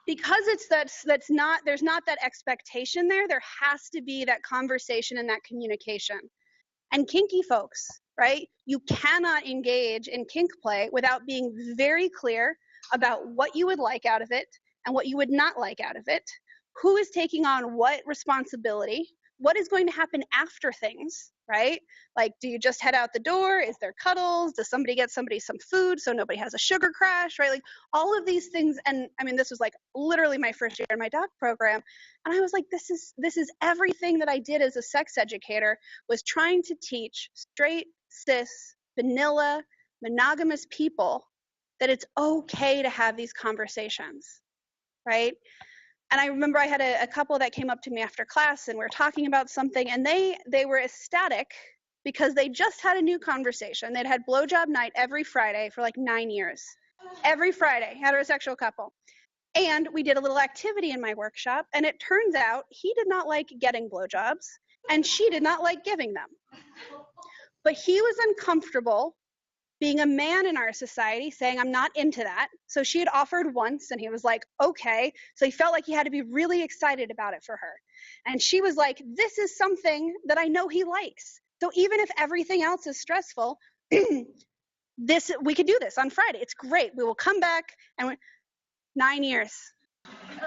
Because it's that's not, there's not that expectation there. There has to be that conversation and that communication. And kinky folks, right? You cannot engage in kink play without being very clear about what you would like out of it and what you would not like out of it. Who is taking on what responsibility? What is going to happen after things, right? Like, do you just head out the door? Is there cuddles? Does somebody get somebody some food so nobody has a sugar crash, right? Like all of these things. And I mean, this was like literally my first year in my doc program. And I was like, this is everything that I did as a sex educator, was trying to teach straight, cis, vanilla, monogamous people that it's okay to have these conversations, right? And I remember I had a couple that came up to me after class and we were talking about something, and they were ecstatic because they just had a new conversation. They'd had blowjob night every Friday for like 9 years. Every Friday, heterosexual couple. And we did a little activity in my workshop, and it turns out he did not like getting blowjobs and she did not like giving them. But he was uncomfortable being a man in our society, saying, I'm not into that. So she had offered once and he was like, okay. So he felt like he had to be really excited about it for her. And she was like, this is something that I know he likes. So even if everything else is stressful, we could do this on Friday. It's great. We will come back. And 9 years.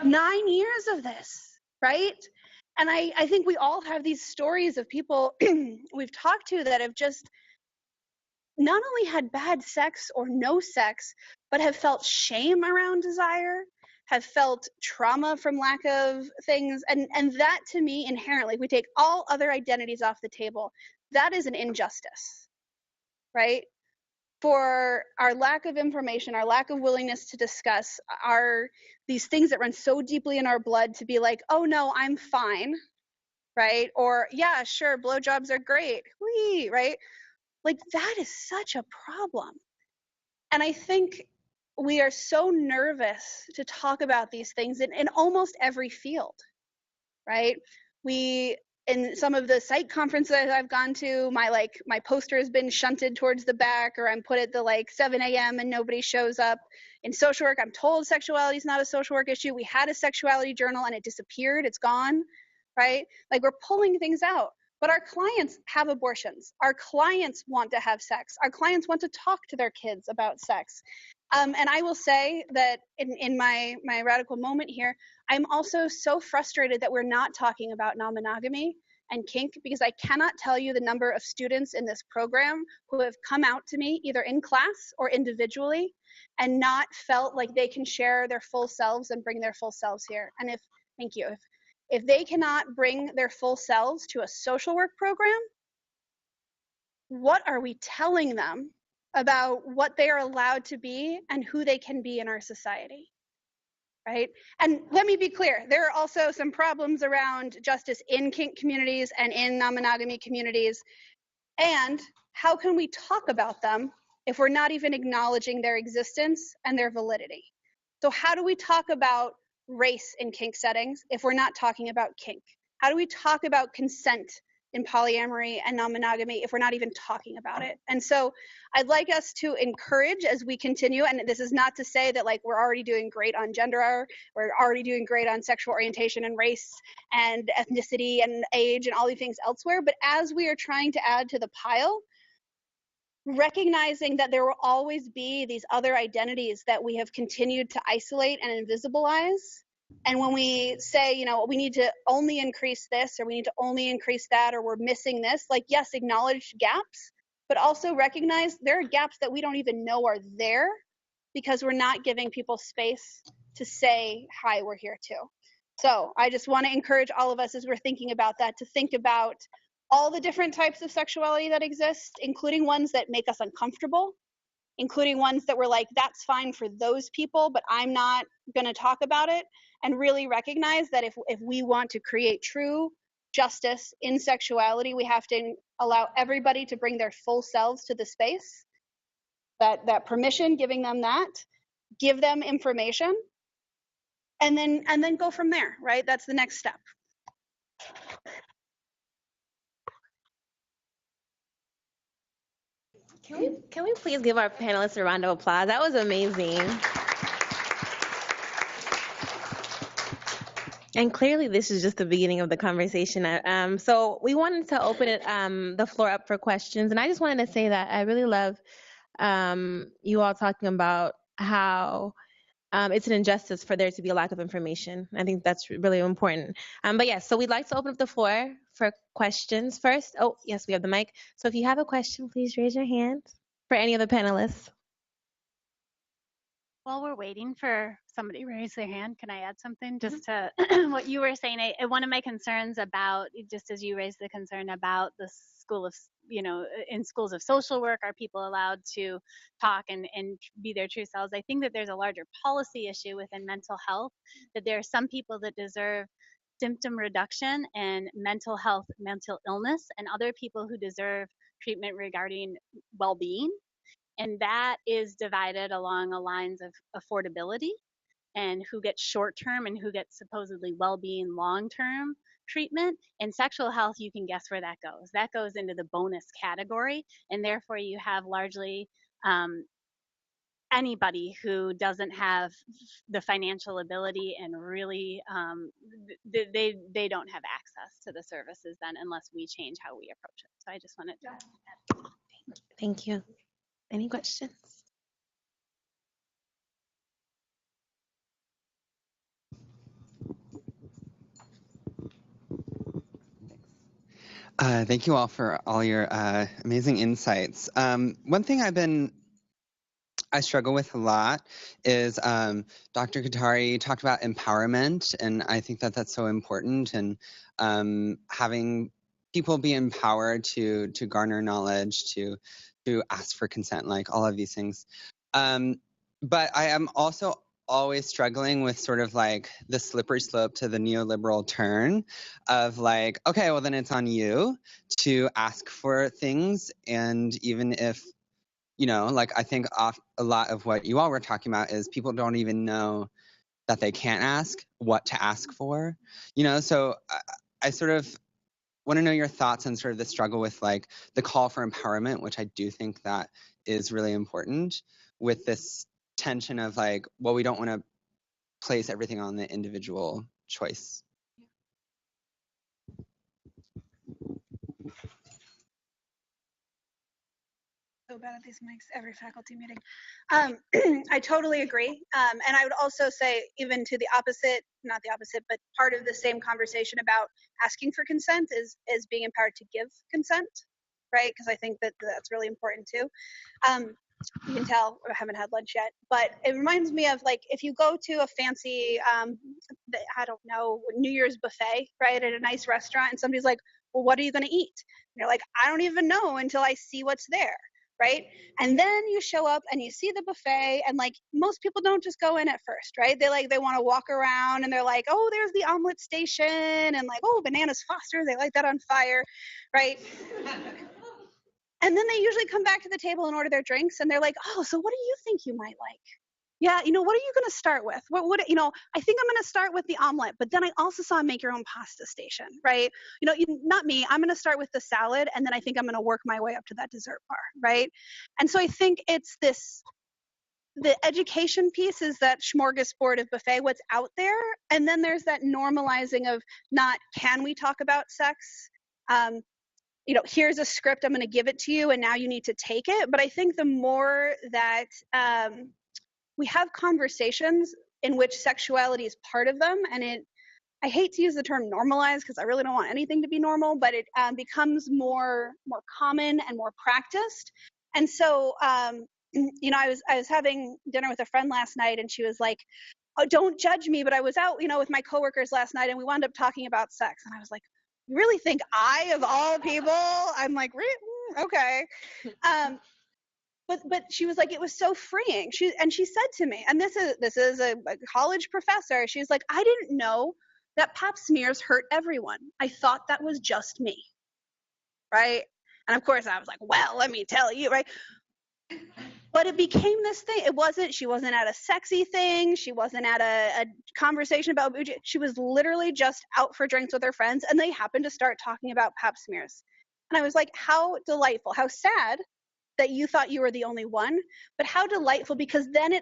9 years of this, right? And I think we all have these stories of people we've talked to that have just not only had bad sex or no sex, but have felt shame around desire, have felt trauma from lack of things. And that, to me, inherently, if we take all other identities off the table, that is an injustice, right? For our lack of information, our lack of willingness to discuss these things that run so deeply in our blood, to be like, oh no, I'm fine, right? Or yeah, sure, blowjobs are great, whee, right? Like, that is such a problem. And I think we are so nervous to talk about these things in almost every field, right? In some of the site conferences I've gone to, my poster has been shunted towards the back, or I'm put at the 7 a.m. and nobody shows up. In social work, I'm told sexuality is not a social work issue. We had a sexuality journal and it disappeared, it's gone, right? Like, we're pulling things out. But our clients have abortions. Our clients want to have sex. Our clients want to talk to their kids about sex. And I will say that in my radical moment here, I'm also so frustrated that we're not talking about non-monogamy and kink, because I cannot tell you the number of students in this program who have come out to me either in class or individually and not felt like they can share their full selves and bring their full selves here. And thank you. If they cannot bring their full selves to a social work program, what are we telling them about what they are allowed to be and who they can be in our society, right? And let me be clear, there are also some problems around justice in kink communities and in non-monogamy communities. And how can we talk about them if we're not even acknowledging their existence and their validity? So how do we talk about race in kink settings if we're not talking about kink? How do we talk about consent in polyamory and non-monogamy if we're not even talking about it? And so I'd like us to encourage as we continue, and this is not to say that like we're already doing great on gender, we're already doing great on sexual orientation and race and ethnicity and age and all these things elsewhere, but as we are trying to add to the pile, recognizing that there will always be these other identities that we have continued to isolate and invisibilize. And when we say, you know, we need to only increase this or we need to only increase that or we're missing this, like, yes, acknowledge gaps, but also recognize there are gaps that we don't even know are there because we're not giving people space to say, hi, we're here too. So I just want to encourage all of us as we're thinking about that to think about all the different types of sexuality that exist, including ones that make us uncomfortable, including ones that we're like, that's fine for those people, but I'm not going to talk about it, and really recognize that if we want to create true justice in sexuality, we have to allow everybody to bring their full selves to the space. That permission, giving them that, give them information, and then go from there, right? That's the next step. Can we please give our panelists a round of applause? That was amazing. And clearly, this is just the beginning of the conversation. So we wanted to open it, the floor up for questions. And I just wanted to say that I really love you all talking about how it's an injustice for there to be a lack of information. I think that's really important. But yes, so we'd like to open up the floor for questions first. Oh, yes, we have the mic. So if you have a question, please raise your hand for any of the panelists. While we're waiting for somebody to raise their hand, can I add something just to what you were saying? One of my concerns about, just as you raised the concern about the school of, you know, in schools of social work, are people allowed to talk and be their true selves? I think that there's a larger policy issue within mental health, that there are some people that deserve symptom reduction and mental health, mental illness, and other people who deserve treatment regarding well-being. And that is divided along the lines of affordability and who gets short-term and who gets supposedly well-being long-term treatment. And sexual health, you can guess where that goes. That goes into the bonus category, and therefore you have largely anybody who doesn't have the financial ability and really they don't have access to the services then unless we change how we approach it. So I just wanted to add. Thank you. Any questions? Thank you all for all your amazing insights. One thing I struggle with a lot is Dr. Katari talked about empowerment, and I think that that's so important, and having people be empowered to garner knowledge, to ask for consent, like all of these things. But I am also always struggling with sort of like the slippery slope to the neoliberal turn of like, okay, well then it's on you to ask for things. And even if, you know, like I think a lot of what you all were talking about is people don't even know that they can't ask what to ask for, you know? So I sort of want to know your thoughts on sort of the struggle with like the call for empowerment, which I do think that is really important, with this tension of like, well, we don't want to place everything on the individual choice. So bad at these mics every faculty meeting. I totally agree. And I would also say, even to the opposite, not the opposite, but part of the same conversation about asking for consent is being empowered to give consent, right? Because I think that that's really important too. You can tell I haven't had lunch yet, but it reminds me of like if you go to a fancy, I don't know, New Year's buffet, right, at a nice restaurant, and somebody's like, well, what are you going to eat? And you're like, I don't even know until I see what's there. right? And then you show up and you see the buffet, and like most people don't just go in at first, right? They want to walk around and they're like, oh, there's the omelet station, and like, oh, bananas Foster, they light that on fire, right? And then they usually come back to the table and order their drinks, and they're like, oh, so what do you think you might like? Yeah, what are you going to start with? I think I'm going to start with the omelet, but then I also saw a make your own pasta station, right? Not me. I'm going to start with the salad, and then I think I'm going to work my way up to that dessert bar, right? And so I think it's the education piece is that smorgasbord of buffet, what's out there, and then there's that normalizing of not, can we talk about sex? Here's a script, I'm going to give it to you, and now you need to take it. But I think the more that we have conversations in which sexuality is part of them, and I hate to use the term normalize because I really don't want anything to be normal, but it becomes more common and more practiced. And so, I was having dinner with a friend last night, and she was like, oh, don't judge me, but I was out, with my coworkers last night, and we wound up talking about sex. And I was like, you really think I, of all people? I'm like, okay. But she was like, it was so freeing. She said to me, and this is a college professor. She's like, I didn't know that pap smears hurt everyone. I thought that was just me, right? And of course I was like, well, let me tell you, right? But it became this thing. She wasn't at a sexy thing. She wasn't at a conversation about bougie. She was literally just out for drinks with her friends, and they happened to start talking about pap smears. And I was like, how delightful, how sad that you thought you were the only one, but how delightful, because then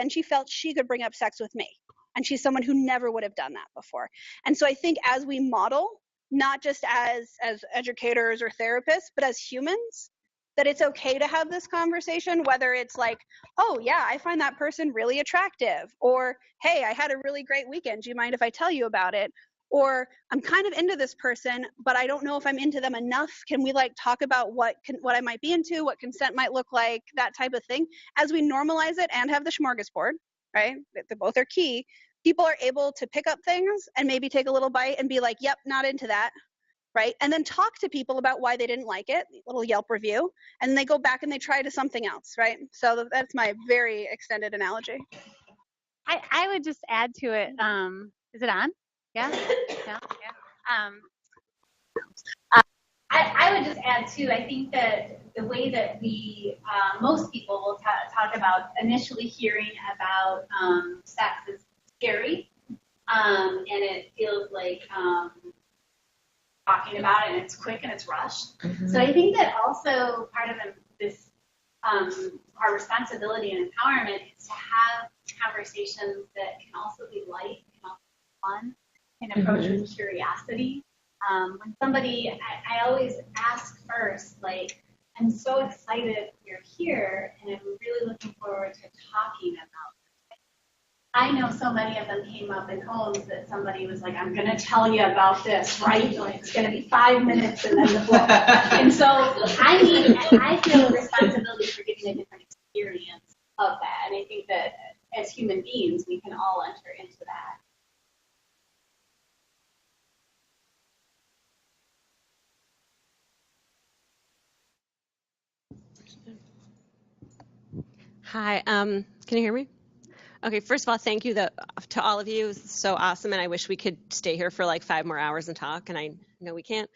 she felt she could bring up sex with me. And she's someone who never would have done that before. And so I think as we model, not just as educators or therapists, but as humans, that it's okay to have this conversation, whether it's like, oh yeah, I find that person really attractive, or hey, I had a really great weekend, do you mind if I tell you about it? Or I'm kind of into this person, but I don't know if I'm into them enough. Can we talk about what I might be into, what consent might look like, that type of thing? As we normalize it and have the smorgasbord, right? They both are key. People are able to pick up things and maybe take a little bite and be like, yep, not into that, right? And then talk to people about why they didn't like it, little Yelp review, and then they go back and they try to something else, right? So that's my very extended analogy. I would just add to it. Is it on? Yeah. Yeah. I would just add too. I think that the way that we most people will talk about initially hearing about sex is scary, and it feels like talking about it, and it's quick and it's rushed. Mm-hmm. So I think that also part of this our responsibility and empowerment is to have conversations that can also be light, can also be fun, can approach with curiosity. When somebody, I always ask first, like, I'm so excited you're here, and I'm really looking forward to talking about this. I know so many of them came up in homes that somebody was like, I'm going to tell you about this, right? Like, it's going to be 5 minutes and then the book. And so I feel a responsibility for giving a different experience of that. And I think that as human beings, we can all enter into that. Hi, can you hear me? Okay, first of all, thank you to all of you. It's so awesome, and I wish we could stay here for like 5 more hours and talk, and I know we can't.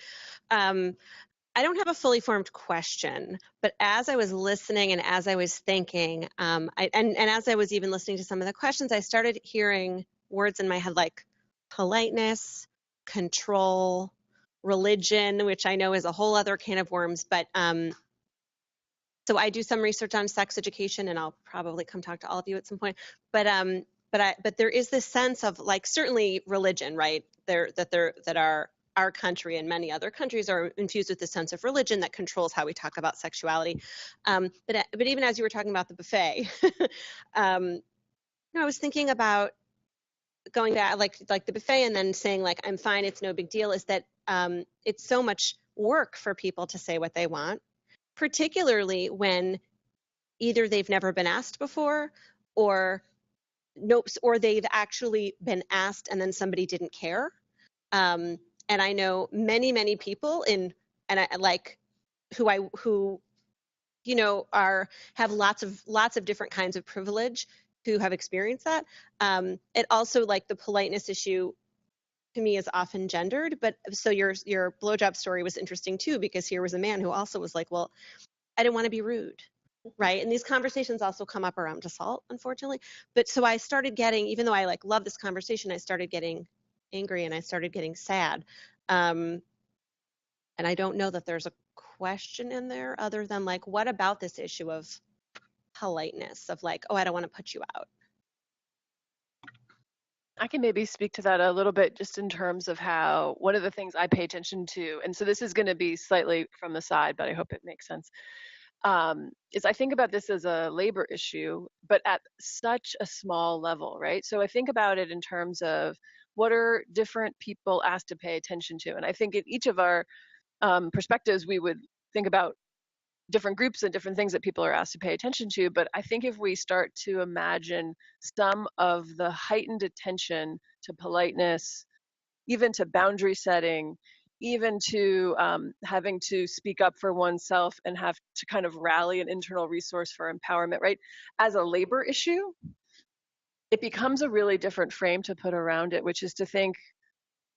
I don't have a fully formed question, but as I was listening and as I was thinking, and as I was even listening to some of the questions, I started hearing words in my head like politeness, control, religion, which I know is a whole other can of worms, but so I do some research on sex education, and I'll probably come talk to all of you at some point. But there is this sense of like certainly religion, right? That our country and many other countries are infused with this sense of religion that controls how we talk about sexuality. But even as you were talking about the buffet, I was thinking about going back like the buffet and then saying like I'm fine, it's no big deal. Is that it's so much work for people to say what they want, particularly when either they've never been asked before or they've actually been asked and then somebody didn't care. And I know many people who have lots of different kinds of privilege who have experienced that. It also, like, the politeness issue to me is often gendered, but so your blowjob story was interesting too, because here was a man who also was like, well, I didn't want to be rude, right? And these conversations also come up around assault, unfortunately. But so I started getting, even though I like love this conversation, I started getting angry and I started getting sad. And I don't know that there's a question in there other than, like, what about this issue of politeness, of like, oh, I don't want to put you out. I can maybe speak to that a little bit, just in terms of how one of the things I pay attention to, and so this is going to be slightly from the side, but I hope it makes sense, is I think about this as a labor issue, but at such a small level, right? So I think about it in terms of what are different people asked to pay attention to, and I think in each of our perspectives, we would think about different groups and different things that people are asked to pay attention to. But I think if we start to imagine some of the heightened attention to politeness, even to boundary setting, even to having to speak up for oneself and have to kind of rally an internal resource for empowerment, right? As a labor issue, it becomes a really different frame to put around it, which is to think,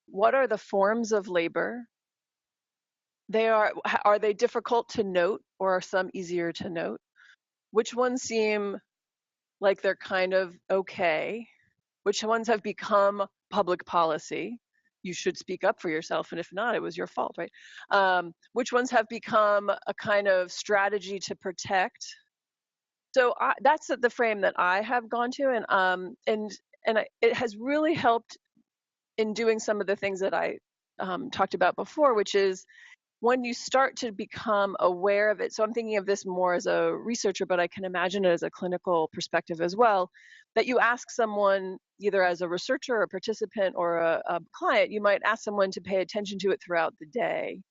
what are the forms of labor? Are they difficult to note, or are some easier to note? Which ones seem like they're kind of okay? Which ones have become public policy? You should speak up for yourself, and if not, it was your fault, right? Which ones have become a kind of strategy to protect? So that's the frame that I have gone to, it has really helped in doing some of the things that I talked about before, which is when you start to become aware of it. So I'm thinking of this more as a researcher, but I can imagine it as a clinical perspective as well, that you ask someone, either as a researcher, a participant, or a client, you might ask someone to pay attention to it throughout the day,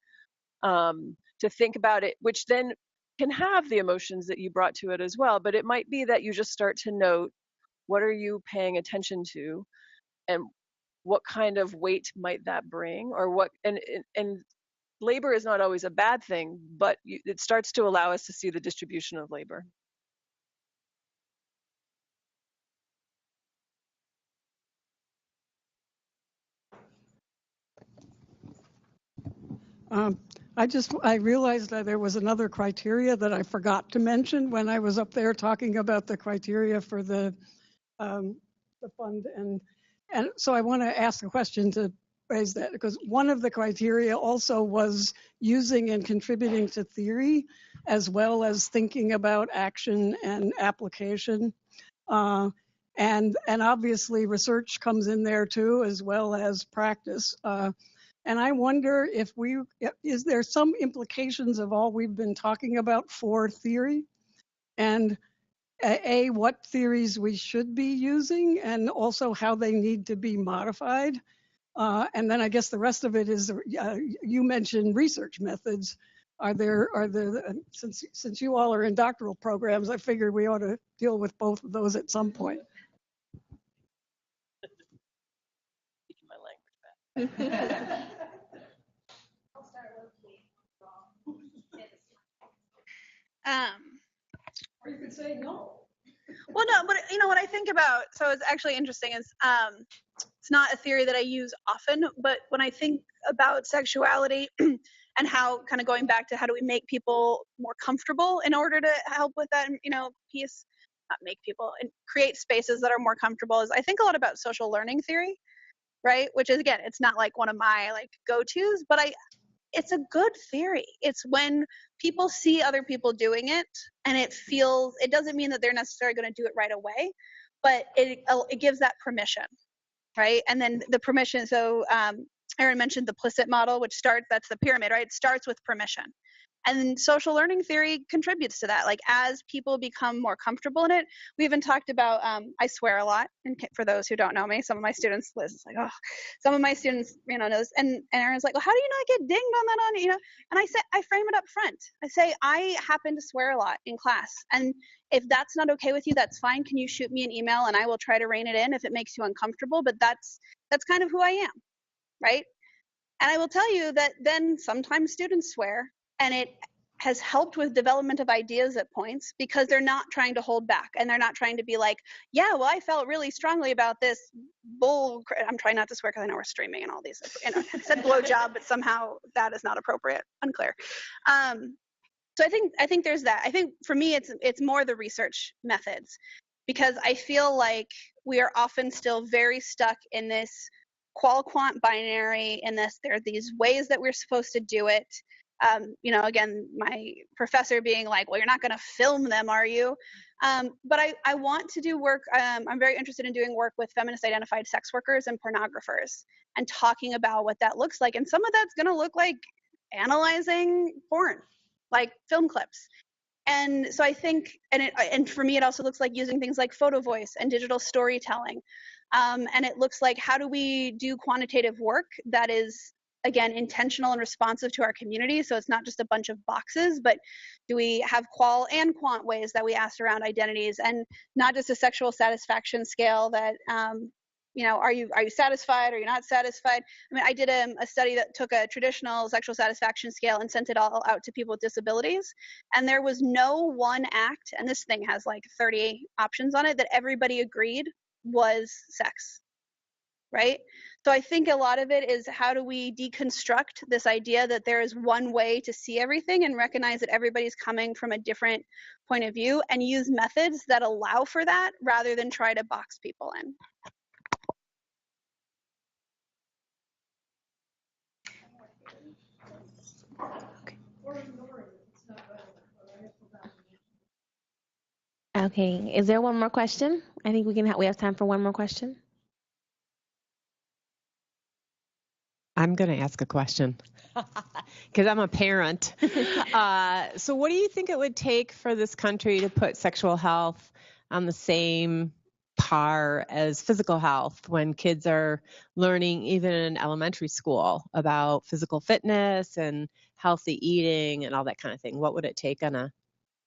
to think about it, which then can have the emotions that you brought to it as well. But it might be that you just start to note, what are you paying attention to, and what kind of weight might that bring, or what, and labor is not always a bad thing, but it starts to allow us to see the distribution of labor. I realized that there was another criteria that I forgot to mention when I was up there talking about the criteria for the fund, and so I want to ask a question to raise that, because one of the criteria also was using and contributing to theory, as well as thinking about action and application, and obviously research comes in there too, as well as practice. And I wonder is there some implications of all we've been talking about for theory, and what theories we should be using, and also how they need to be modified. And then I guess the rest of it is, you mentioned research methods. Are there since you all are in doctoral programs, I figured we ought to deal with both of those at some point. Speaking my language back. Or you could say no. Well, no, but what I think about, so it's actually interesting, is it's not a theory that I use often, but when I think about sexuality and how, kind of going back to how do we make people more comfortable in order to help with that, piece, not make people, and create spaces that are more comfortable, is I think a lot about social learning theory, right? Which is, again, it's not like one of my go-tos, but it's a good theory. It's when people see other people doing it, and it doesn't mean that they're necessarily going to do it right away, but it gives that permission, right? And then the permission, so Erin mentioned the implicit model, that's the pyramid, right? It starts with permission. And social learning theory contributes to that. As people become more comfortable in it, we even talked about, I swear a lot. And for those who don't know me, some of my students, Liz is like, oh, some of my students, knows. And Erin's like, well, how do you not get dinged on that? And I frame it up front. I say, I happen to swear a lot in class. And if that's not okay with you, that's fine. Can you shoot me an email and I will try to rein it in if it makes you uncomfortable? But that's kind of who I am, right? And I will tell you that then sometimes students swear, and it has helped with development of ideas at points, because they're not trying to hold back, and they're not trying to be like, yeah, well, I felt really strongly about this bull. I'm trying not to swear because I know we're streaming and all these. I said blowjob, but somehow that is not appropriate. Unclear. So I think there's that. I think for me, it's more the research methods, because I feel like we are often still very stuck in this qual-quant binary, in this, there are these ways that we're supposed to do it. Again, my professor being like, well, you're not going to film them, are you? But I want to do work. I'm very interested in doing work with feminist identified sex workers and pornographers, and talking about what that looks like. And some of that's going to look like analyzing porn, like film clips. And so I think, and for me, it also looks like using things like photo voice and digital storytelling. And it looks like, how do we do quantitative work that is, again, intentional and responsive to our community? So it's not just a bunch of boxes, but do we have qual and quant ways that we ask around identities, and not just a sexual satisfaction scale that, are you satisfied? Are you not satisfied? I mean, I did a study that took a traditional sexual satisfaction scale and sent it all out to people with disabilities. And there was no one act, and this thing has like 30 options on it, that everybody agreed was sex, right? So I think a lot of it is, how do we deconstruct this idea that there is one way to see everything, and recognize that everybody's coming from a different point of view, and use methods that allow for that, rather than try to box people in. Okay, is there one more question? I think we have time for one more question. I'm going to ask a question because I'm a parent. So what do you think it would take for this country to put sexual health on the same par as physical health, when kids are learning, even in elementary school, about physical fitness and healthy eating and all that kind of thing? What would it take on a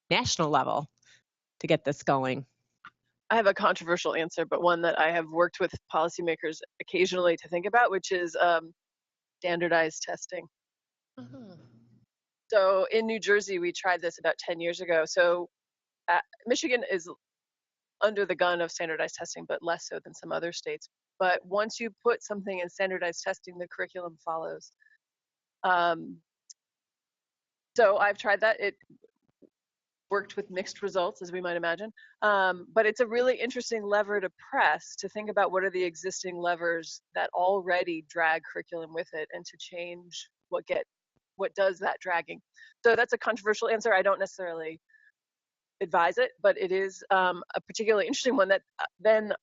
national level to get this going? I have a controversial answer, but one that I have worked with policymakers occasionally to think about, which is standardized testing. So in New Jersey, we tried this about 10 years ago. So Michigan is under the gun of standardized testing, but less so than some other states. But once you put something in standardized testing, the curriculum follows. So I've tried that. It worked with mixed results, as we might imagine. But it's a really interesting lever to press, to think about what are the existing levers that already drag curriculum with it, and to change what does that dragging. So that's a controversial answer. I don't necessarily advise it, but it is a particularly interesting one that then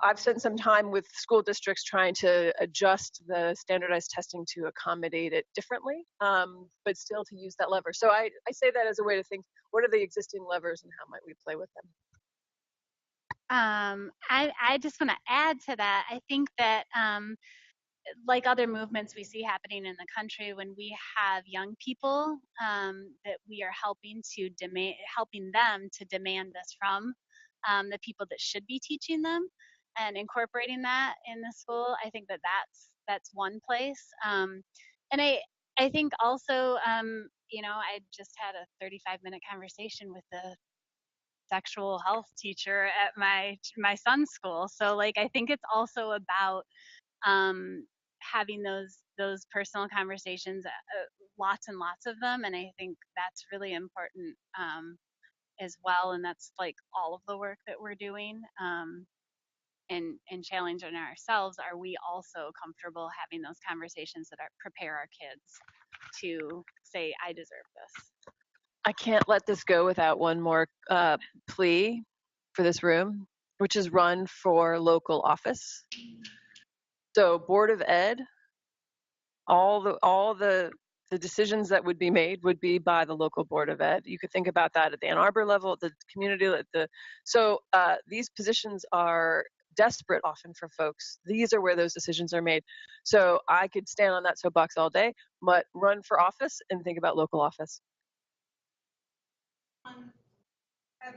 I've spent some time with school districts trying to adjust the standardized testing to accommodate it differently, but still to use that lever. So I say that as a way to think, what are the existing levers and how might we play with them? I just want to add to that. I think that like other movements we see happening in the country, when we have young people that we are helping them to demand this from the people that should be teaching them, and incorporating that in the school, I think that's one place. And I think also, I just had a 35-minute conversation with the sexual health teacher at my son's school. So like, I think it's also about having those personal conversations, lots and lots of them, and I think that's really important as well. And that's like all of the work that we're doing, and challenging ourselves. Are we also comfortable having those conversations that prepare our kids to say, I deserve this? I can't let this go without one more plea for this room, which is run for local office. So Board of Ed, all the decisions that would be made would be by the local Board of Ed. You could think about that at the Ann Arbor level, at the community, so these positions are desperate often for folks. These are where those decisions are made. So I could stand on that soapbox all day, but run for office and think about local office.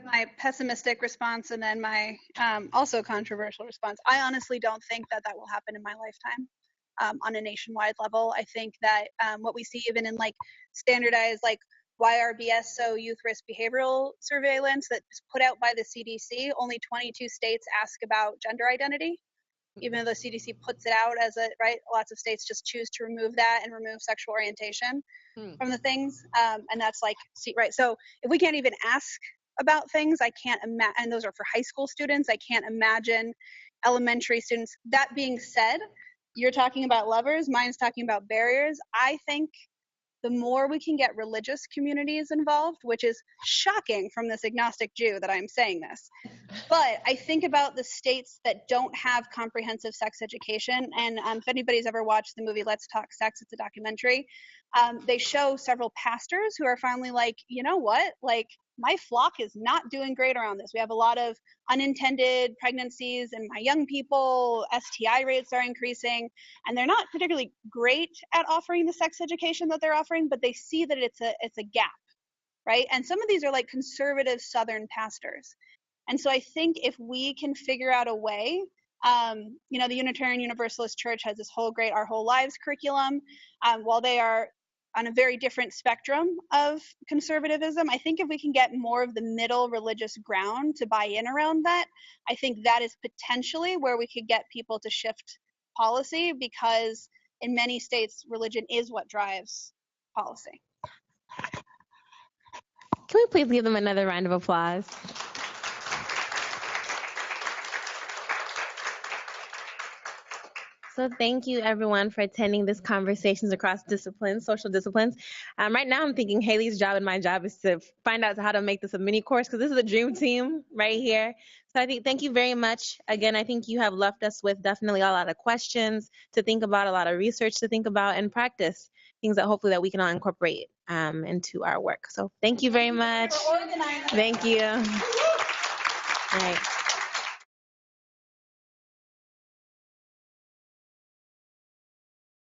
My pessimistic response, and then my also controversial response. I honestly don't think that will happen in my lifetime on a nationwide level. I think that what we see even in like standardized, like YRBS, Youth Risk Behavioral Surveillance that's put out by the CDC, only 22 states ask about gender identity, even though the CDC puts it out as right? Lots of states just choose to remove that and remove sexual orientation from the things. And that's like, right? So if we can't even ask about things, I can't imagine, and those are for high school students, I can't imagine elementary students. That being said, you're talking about levers, mine's talking about barriers. I think the more we can get religious communities involved, which is shocking from this agnostic Jew that I'm saying this, but I think about the states that don't have comprehensive sex education. And if anybody's ever watched the movie Let's Talk Sex, it's a documentary, they show several pastors who are finally like, you know what, like my flock is not doing great around this. We have a lot of unintended pregnancies and my young people, STI rates are increasing, and they're not particularly great at offering the sex education that they're offering, but they see that it's a gap, right? And some of these are like conservative Southern pastors. And so I think if we can figure out a way, you know, the Unitarian Universalist Church has this whole great Our Whole Lives curriculum. While they are on a very different spectrum of conservatism, I think if we can get more of the middle religious ground to buy in around that, I think that is potentially where we could get people to shift policy, because in many states, religion is what drives policy. Can we please give them another round of applause? So thank you everyone for attending this Conversations Across Disciplines, Social Disciplines. Right now I'm thinking Haley's job and my job is to find out how to make this a mini course, because this is a dream team right here. So I think thank you very much. Again, I think you have left us with definitely a lot of questions to think about, a lot of research to think about, and practice, things that hopefully that we can all incorporate into our work. So thank you very much. Thank you. All right.